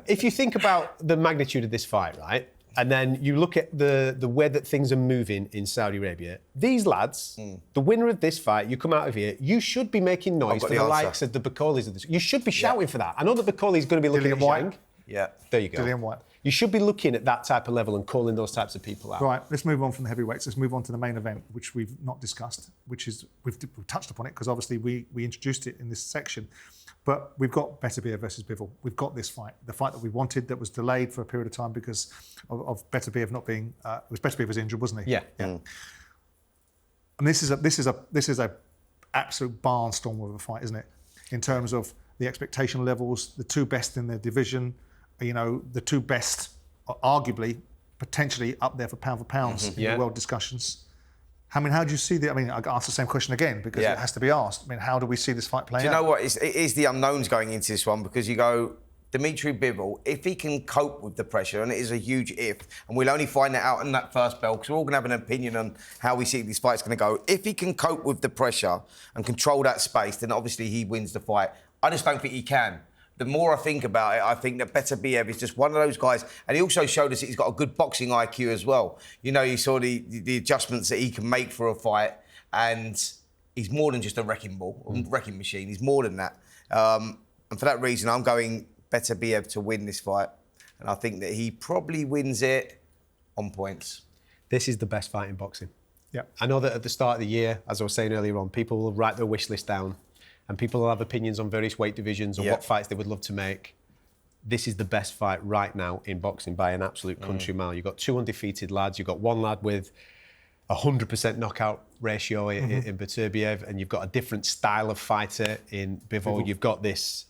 if you think about the magnitude of this fight, right, and then you look at the way that things are moving in Saudi Arabia, these lads, the winner of this fight, you come out of here, you should be making noise for the likes of the Bakolis of this. You should be shouting for that. I know that Bakoli's going to be looking at Zhang. Yeah. There you go. Dillian Whyte. You should be looking at that type of level and calling those types of people out. Right, let's move on from the heavyweights. Let's move on to the main event, which we've not discussed, which is, we've touched upon it because obviously we introduced it in this section. But we've got Beterbiev versus Bivol. We've got this fight, the fight that we wanted that was delayed for a period of time because of Beterbiev not being, Beterbiev was injured, wasn't he? Yeah. And this is a absolute barnstorm of a fight, isn't it? In terms of the expectation levels, the two best in their division, you know, the two best, arguably, potentially up there for pounds in the world discussions. I mean, how do you see the? I mean, I ask the same question again because it has to be asked. I mean, how do we see this fight playing out? Do you know what? It is the unknowns going into this one because you go, Dmitry Bivol, if he can cope with the pressure, and it is a huge if, and we'll only find that out in that first bell because we're all going to have an opinion on how we see this fight's going to go. If he can cope with the pressure and control that space, then obviously he wins the fight. I just don't think he can. The more I think about it, I think that Beterbiev is just one of those guys. And he also showed us that he's got a good boxing IQ as well. You know, you saw the adjustments that he can make for a fight. And he's more than just a wrecking ball, wrecking machine. He's more than that. And for that reason, I'm going Beterbiev to win this fight. And I think that he probably wins it on points. This is the best fight in boxing. Yeah. I know that at the start of the year, as I was saying earlier on, people will write their wish list down. And people will have opinions on various weight divisions and what fights they would love to make. This is the best fight right now in boxing by an absolute country mile. You've got two undefeated lads. You've got one lad with 100% knockout ratio in Beterbiev, and you've got a different style of fighter in Bivol. You've got this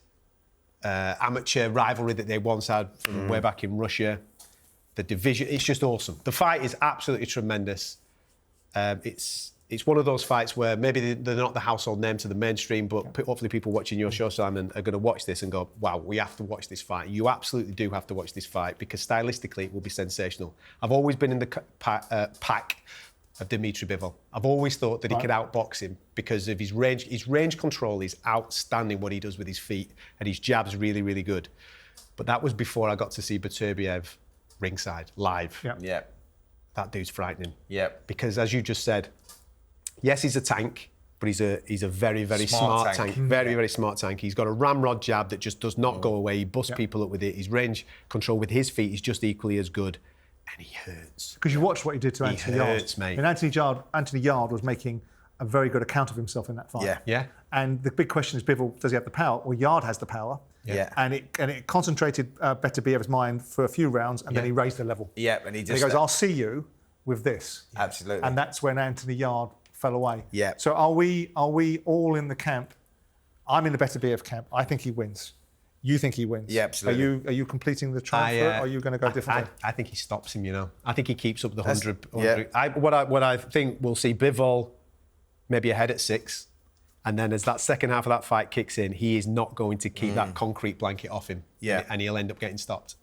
amateur rivalry that they once had from way back in Russia. The division, it's just awesome. The fight is absolutely tremendous. It's one of those fights where maybe they're not the household name to the mainstream, but hopefully people watching your show, Simon, are going to watch this and go, wow, we have to watch this fight. You absolutely do have to watch this fight because stylistically it will be sensational. I've always been in the pack of Dmitry Bivol. I've always thought that he could outbox him because of his range. His range control is outstanding, what he does with his feet, and his jab's really, really good. But that was before I got to see Beterbiev ringside, live. Yeah. That dude's frightening. Yeah. Because as you just said, yes, he's a tank, but he's a very, very smart tank. Very, very smart tank. He's got a ramrod jab that just does not go away. He busts people up with it. His range control with his feet is just equally as good. And he hurts. Because you watched what he did to Anthony Yard. He hurts, mate. And Anthony Yard was making a very good account of himself in that fight. Yeah. And the big question is, Bivol, does he have the power? Well, Yard has the power. Yeah. And it concentrated Beterbiev's mind for a few rounds, and then he raised the level. Yeah, and he goes, I'll see you with this. Absolutely. And that's when Anthony Yard fell away. Yeah. So are we all in the camp? I'm in the Beterbiev camp. I think he wins. You think he wins? Yeah, absolutely. Are you completing the trial or are you going to go differently? I think he stops him, you know. I think he keeps up the 100. Yeah. What I think we'll see Bivol maybe ahead at 6. And then as that second half of that fight kicks in, he is not going to keep that concrete blanket off him. Yeah. And he'll end up getting stopped.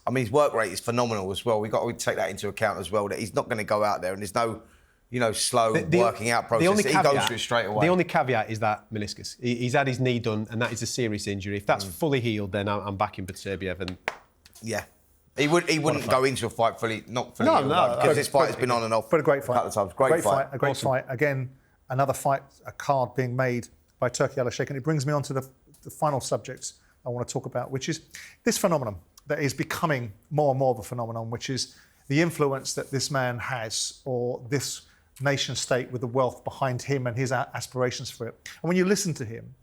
I mean, his work rate is phenomenal as well. We've got to take that into account as well, that he's not going to go out there and there's no, slow working out process. He goes through it straight away. The only caveat is that meniscus. He's had his knee done, and that is a serious injury. If that's fully healed, then I'm back in Beterbiev. And yeah, he wouldn't go into a fight not fully healed, because this fight has been on and off. But a great fight. A couple of times. Great fight. A great fight. Again, another fight, a card being made by Turki Alashek, and it brings me on to the final subject I want to talk about, which is this phenomenon that is becoming more and more of a phenomenon, which is the influence that this man has, or this nation state with the wealth behind him and his aspirations for it. And when you listen to him,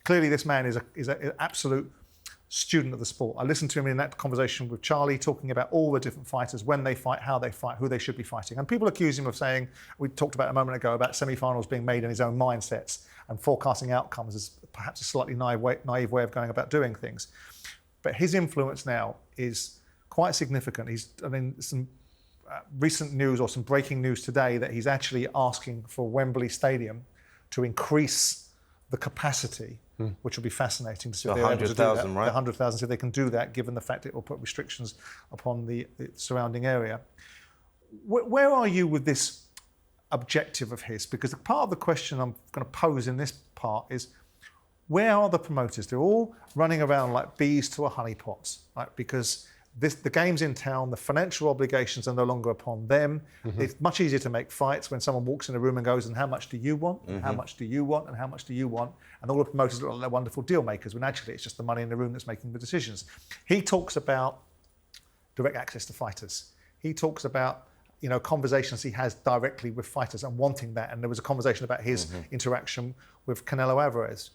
clearly this man is an absolute student of the sport. I listened to him in that conversation with Charlie, talking about all the different fighters, when they fight, how they fight, who they should be fighting. And people accuse him of saying, we talked about a moment ago about semi-finals being made in his own mindsets and forecasting outcomes as perhaps a slightly naive way of going about doing things. But his influence now is quite significant. Some recent news or some breaking news today that he's actually asking for Wembley Stadium to increase the capacity, which will be fascinating to see if they're able to do that. 100,000, right? 100,000, if they can do that, given the fact it will put restrictions upon the surrounding area. Where are you with this objective of his? Because part of the question I'm going to pose in this part is, where are the promoters? They're all running around like bees to a honeypot, right? Because the game's in town, the financial obligations are no longer upon them. It's much easier to make fights when someone walks in a room and goes, and how much do you want? And how much do you want? And how much do you want? And all the promoters look like they're wonderful deal makers, when actually it's just the money in the room that's making the decisions. He talks about direct access to fighters. He talks about conversations he has directly with fighters and wanting that. And there was a conversation about his interaction with Canelo Alvarez.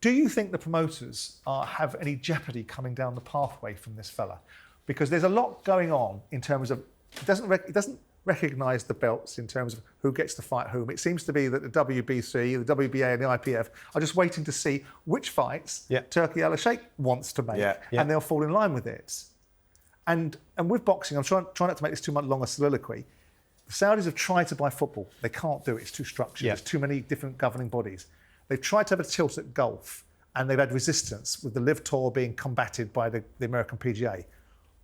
Do you think the promoters have any jeopardy coming down the pathway from this fella? Because there's a lot going on in terms of, it doesn't recognise the belts in terms of who gets to fight whom. It seems to be that the WBC, the WBA and the IPF are just waiting to see which fights Turki Al-Sheikh wants to make, and they'll fall in line with it. And with boxing, I'm trying not to make this too much longer soliloquy. The Saudis have tried to buy football. They can't do it. It's too structured. There's too many different governing bodies. They've tried to have a tilt at golf, and they've had resistance with the Live Tour being combated by the American PGA.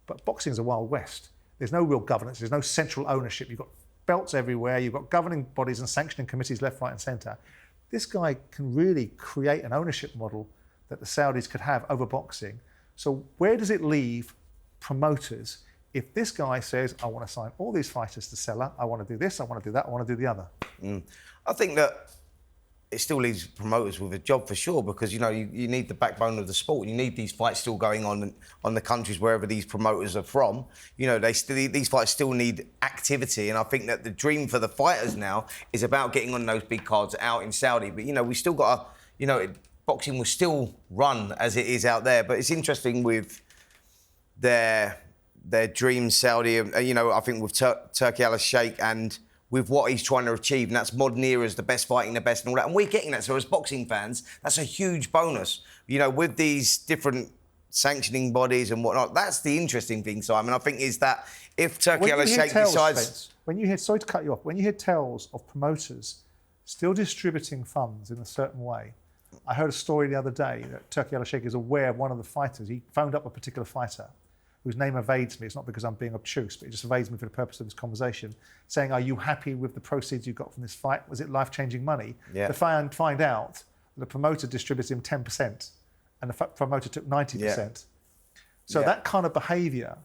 But boxing is a wild west. There's no real governance. There's no central ownership. You've got belts everywhere. You've got governing bodies and sanctioning committees left, right and centre. This guy can really create an ownership model that the Saudis could have over boxing. So where does it leave promoters if this guy says, I want to sign all these fighters to Sella, I want to do this, I want to do that, I want to do the other? I think that it still leaves promoters with a job for sure, because you need the backbone of the sport. You need these fights still going on the countries wherever these promoters are from. These fights still need activity, and I think that the dream for the fighters now is about getting on those big cards out in Saudi. But we still got boxing will still run as it is out there. But it's interesting with their dream Saudi. I think with Turki Al-Sheikh and with what he's trying to achieve, and that's modern eras, the best fighting, the best and all that. And we're getting that. So as boxing fans, that's a huge bonus. With these different sanctioning bodies and whatnot, that's the interesting thing, Simon. I think is that if Turki Al-Sheikh decides... sorry to cut you off, when you hear tales of promoters still distributing funds in a certain way, I heard a story the other day that Turki Al-Sheikh is aware of one of the fighters. He phoned up a particular fighter whose name evades me. It's not because I'm being obtuse, but it just evades me for the purpose of this conversation, saying, are you happy with the proceeds you got from this fight? Was it life-changing money? Yeah. The find out the promoter distributed him 10% and the promoter took 90%. So that kind of behaviour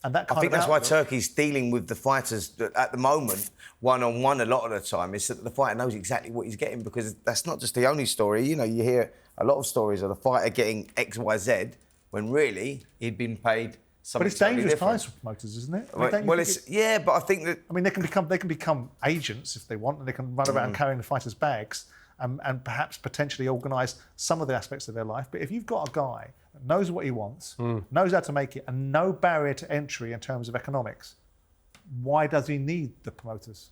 and that kind of I think that's why Turkey's dealing with the fighters at the moment, one-on-one a lot of the time, is that the fighter knows exactly what he's getting, because that's not just the only story. You hear a lot of stories of the fighter getting X, Y, Z when really he'd been paid. But it's dangerous times for promoters, isn't it? But I think that... I mean, they can become agents if they want, and they can run around carrying the fighters' bags and perhaps potentially organise some of the aspects of their life. But if you've got a guy that knows what he wants, knows how to make it, and no barrier to entry in terms of economics, why does he need the promoters?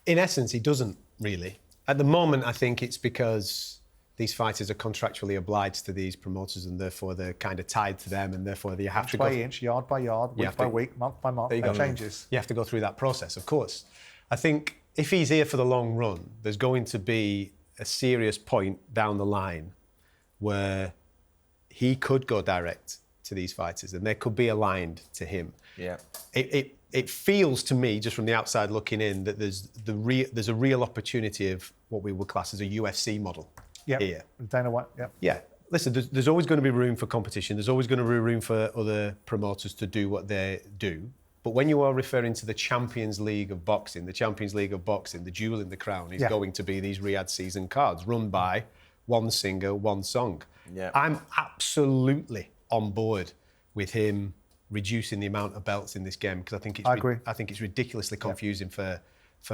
In essence, he doesn't really. At the moment, I think it's because these fighters are contractually obliged to these promoters, and therefore they're kind of tied to them, and therefore they have to go... Inch by inch, yard by yard, week by week, month by month, that changes. You have to go through that process, of course. I think if he's here for the long run, there's going to be a serious point down the line where he could go direct to these fighters, and they could be aligned to him. Yeah. It feels to me, just from the outside looking in, that there's a real opportunity of what we would class as a UFC model. Here. Dana White, Yeah. Listen, there's always going to be room for competition. There's always going to be room for other promoters to do what they do. But when you are referring to the Champions League of boxing, the jewel in the crown is going to be these Riyadh season cards run by one singer, one song. Yeah. I'm absolutely on board with him reducing the amount of belts in this game, because I agree. I think it's ridiculously confusing for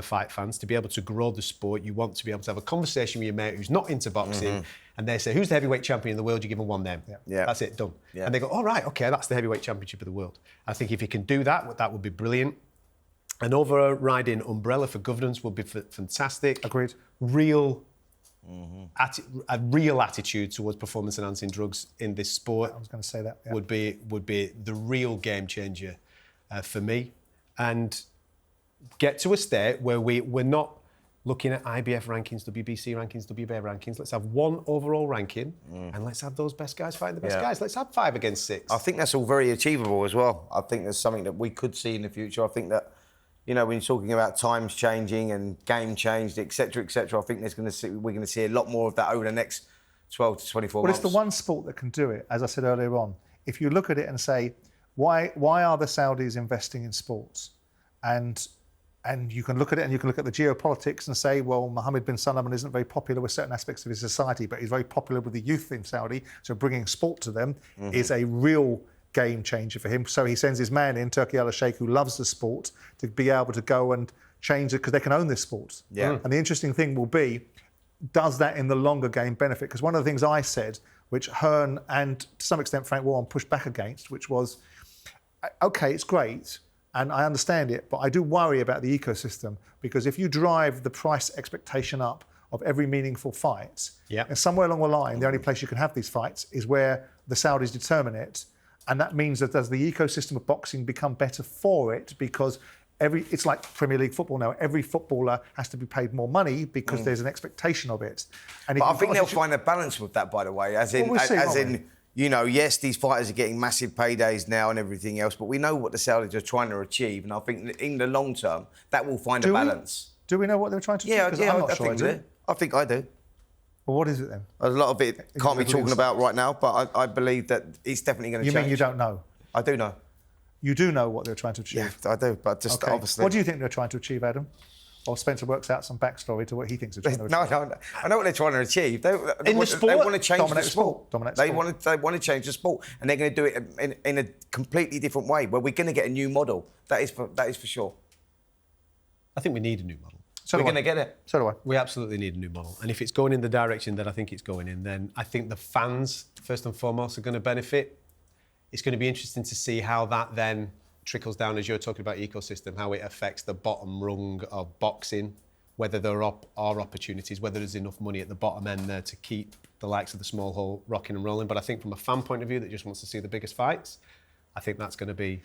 fight fans to be able to grow the sport. You want to be able to have a conversation with your mate who's not into boxing, and they say, who's the heavyweight champion in the world? You give them one name. That's it, done. And they go, all right, okay, that's the heavyweight championship of the world. I think if you can do that, that would be brilliant. An overriding umbrella for governance would be fantastic. Agreed. A real attitude towards performance-enhancing drugs in this sport. I was going to say that. Would be the real game changer for me, and get to a state where we're not looking at IBF rankings, WBC rankings, WBA rankings. Let's have one overall ranking, and let's have those best guys fighting the best guys. Let's have 5 against 6. I think that's all very achievable as well. I think there's something that we could see in the future. I think that, when you're talking about times changing and game changed, etc., I think we're going to see a lot more of that over the next 12 to 24 months. Well, it's the one sport that can do it. As I said earlier on, if you look at it and say, why are the Saudis investing in sports? And you can look at it and you can look at the geopolitics and say, well, Mohammed bin Salman isn't very popular with certain aspects of his society, but he's very popular with the youth in Saudi. So bringing sport to them is a real game changer for him. So he sends his man in, Turki al-Sheikh, who loves the sport, to be able to go and change it because they can own this sport. Yeah. And the interesting thing will be, does that in the longer game benefit? Because one of the things I said, which Hearn and to some extent Frank Warren pushed back against, which was, okay, it's great, and I understand it, but I do worry about the ecosystem, because if you drive the price expectation up of every meaningful fight, and somewhere along the line, the only place you can have these fights is where the Saudis determine it, and that means that does the ecosystem of boxing become better for it, because it's like Premier League football now. Every footballer has to be paid more money because there's an expectation of it. And but I think they'll find a balance with that, by the way, as in, you know, yes, these fighters are getting massive paydays now and everything else, but we know what the Saudis are trying to achieve, and I think in the long term that will find a balance. Do we know what they're trying to achieve? Yeah, I'm not sure I do. I think I do. Well, what is it then? A lot of it can't be talking about right now, but I believe that it's definitely going to change. You mean you don't know? I do know. You do know what they're trying to achieve? Yeah, I do, but just obviously... What do you think they're trying to achieve, Adam? Or Spencer works out some backstory to what he thinks they're trying to achieve. No, I know what they're trying to achieve. They want to change the sport. They want to change the sport, and they're going to do it in a completely different way, where we're going to get a new model. That is for sure. I think we need a new model. So we're going to get it. So do I. We absolutely need a new model. And if it's going in the direction that I think it's going in, then I think the fans, first and foremost, are going to benefit. It's going to be interesting to see how that then trickles down, as you're talking about ecosystem, how it affects the bottom rung of boxing, whether there are opportunities, whether there's enough money at the bottom end there to keep the likes of the small hole rocking and rolling. But I think from a fan point of view that just wants to see the biggest fights, I think that's going to be...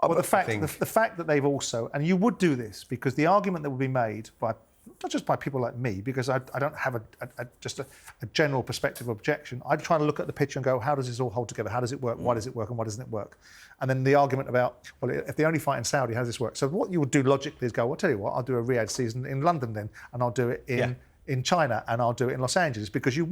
Well, the fact that they've also, and you would do this, because the argument that would be made by, not just by people like me, because I don't have just a general perspective objection. I'd try to look at the picture and go, how does this all hold together? How does it work? Why does it work and why doesn't it work? And then the argument about, well, if they only fight in Saudi, how does this work? So what you would do logically is go, well, I'll tell you what, I'll do a Riyadh season in London then, and I'll do it in China, and I'll do it in Los Angeles, because you're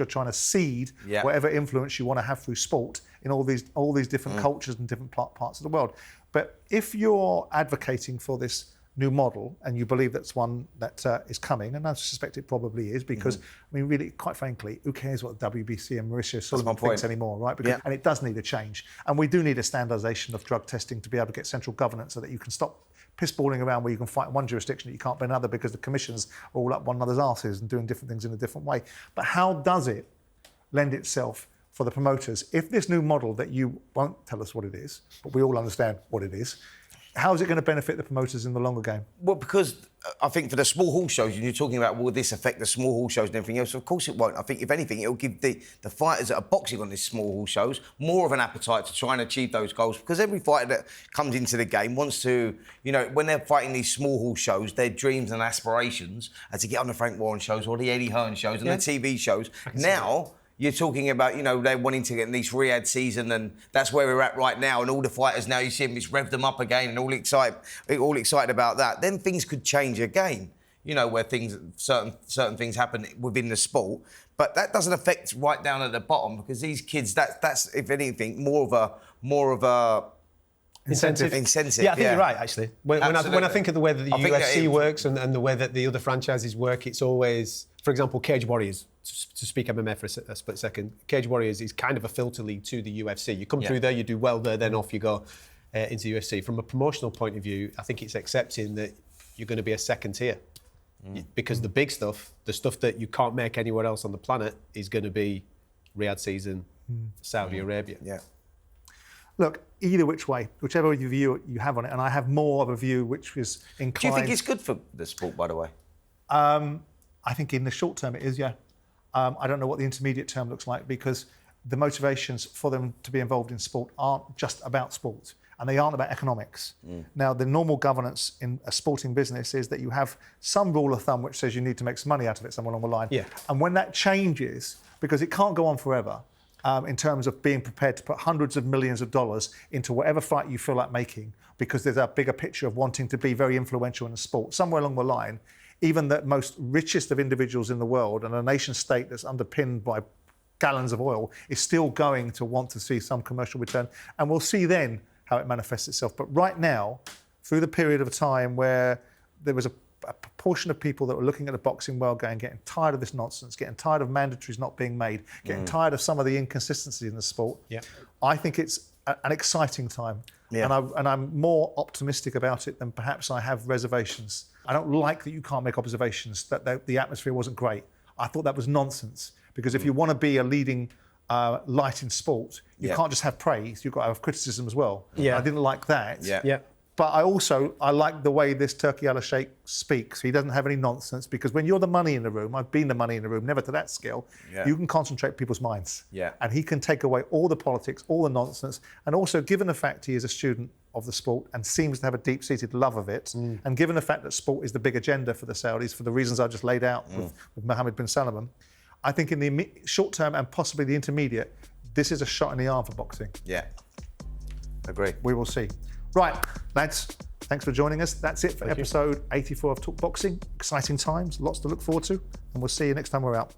trying to seed whatever influence you want to have through sport in all these different cultures and different parts of the world. But if you're advocating for this new model, and you believe that's one that is coming, and I suspect it probably is, because, I mean, really, quite frankly, who cares what the WBC and Mauricio Sullivan thinks anymore, right? Because, and it does need a change. And we do need a standardisation of drug testing to be able to get central governance so that you can stop pissballing around where you can fight in one jurisdiction that you can't in another, because the commissions are all up one another's arses and doing different things in a different way. But how does it lend itself for the promoters, if this new model that you won't tell us what it is, but we all understand what it is, how is it going to benefit the promoters in the longer game? Well, because I think for the small hall shows, and you're talking about, will this affect the small hall shows and everything else? Of course it won't. I think, if anything, it'll give the fighters that are boxing on these small hall shows more of an appetite to try and achieve those goals, because every fighter that comes into the game wants to, you know, when they're fighting these small hall shows, their dreams and aspirations are to get on the Frank Warren shows or the Eddie Hearn shows and the TV shows. Now... You're talking about, you know, they're wanting to get in this Riyadh season, and that's where we're at right now. And all the fighters now, you see them, it's revved them up again, and all excited about that. Then things could change again, you know, where certain things happen within the sport. But that doesn't affect right down at the bottom, because these kids, that's if anything, more of a Incentive. Yeah, I think you're right, actually. When I think of the way that the UFC works and the way that the other franchises work, it's always, for example, Cage Warriors, to speak MMA for a split second, Cage Warriors is kind of a filter league to the UFC. You come through there, you do well there, then off you go into UFC. From a promotional point of view, I think it's accepting that you're going to be a second tier. Because the big stuff, the stuff that you can't make anywhere else on the planet, is going to be Riyadh season, Saudi Arabia. Yeah. Look, either which way, whichever view you have on it, and I have more of a view which is inclined... Do you think it's good for the sport, by the way? I think in the short term it is, yeah. I don't know what the intermediate term looks like, because the motivations for them to be involved in sport aren't just about sport, and they aren't about economics. Now, the normal governance in a sporting business is that you have some rule of thumb which says you need to make some money out of it somewhere along the line. Yeah. And when that changes, because it can't go on forever, in terms of being prepared to put hundreds of millions of dollars into whatever fight you feel like making, because there's a bigger picture of wanting to be very influential in the sport. Somewhere along the line, even the most richest of individuals in the world, and a nation state that's underpinned by gallons of oil, is still going to want to see some commercial return. And we'll see then how it manifests itself. But right now, through the period of time where there was a proportion of people that were looking at the boxing world going, getting tired of this nonsense, getting tired of mandatories not being made, getting tired of some of the inconsistencies in the sport, I think it's an exciting time. Yeah. And I'm more optimistic about it than perhaps I have reservations. I don't like that you can't make observations, that the atmosphere wasn't great. I thought that was nonsense, because if you want to be a leading light in sport, you can't just have praise, you've got to have criticism as well. Yeah. I didn't like that. Yeah. But I like the way this Turkey Ala Sheikh speaks. He doesn't have any nonsense, because when you're the money in the room, I've been the money in the room, never to that scale, you can concentrate people's minds. Yeah. And he can take away all the politics, all the nonsense. And also, given the fact he is a student of the sport and seems to have a deep-seated love of it, and given the fact that sport is the big agenda for the Saudis, for the reasons I just laid out with Mohammed bin Salman, I think in the short term and possibly the intermediate, this is a shot in the arm for boxing. Yeah. Agree. We will see. Right, lads, thanks for joining us. That's it for episode 84 of Talk Boxing. Exciting times, lots to look forward to, and we'll see you next time we're out.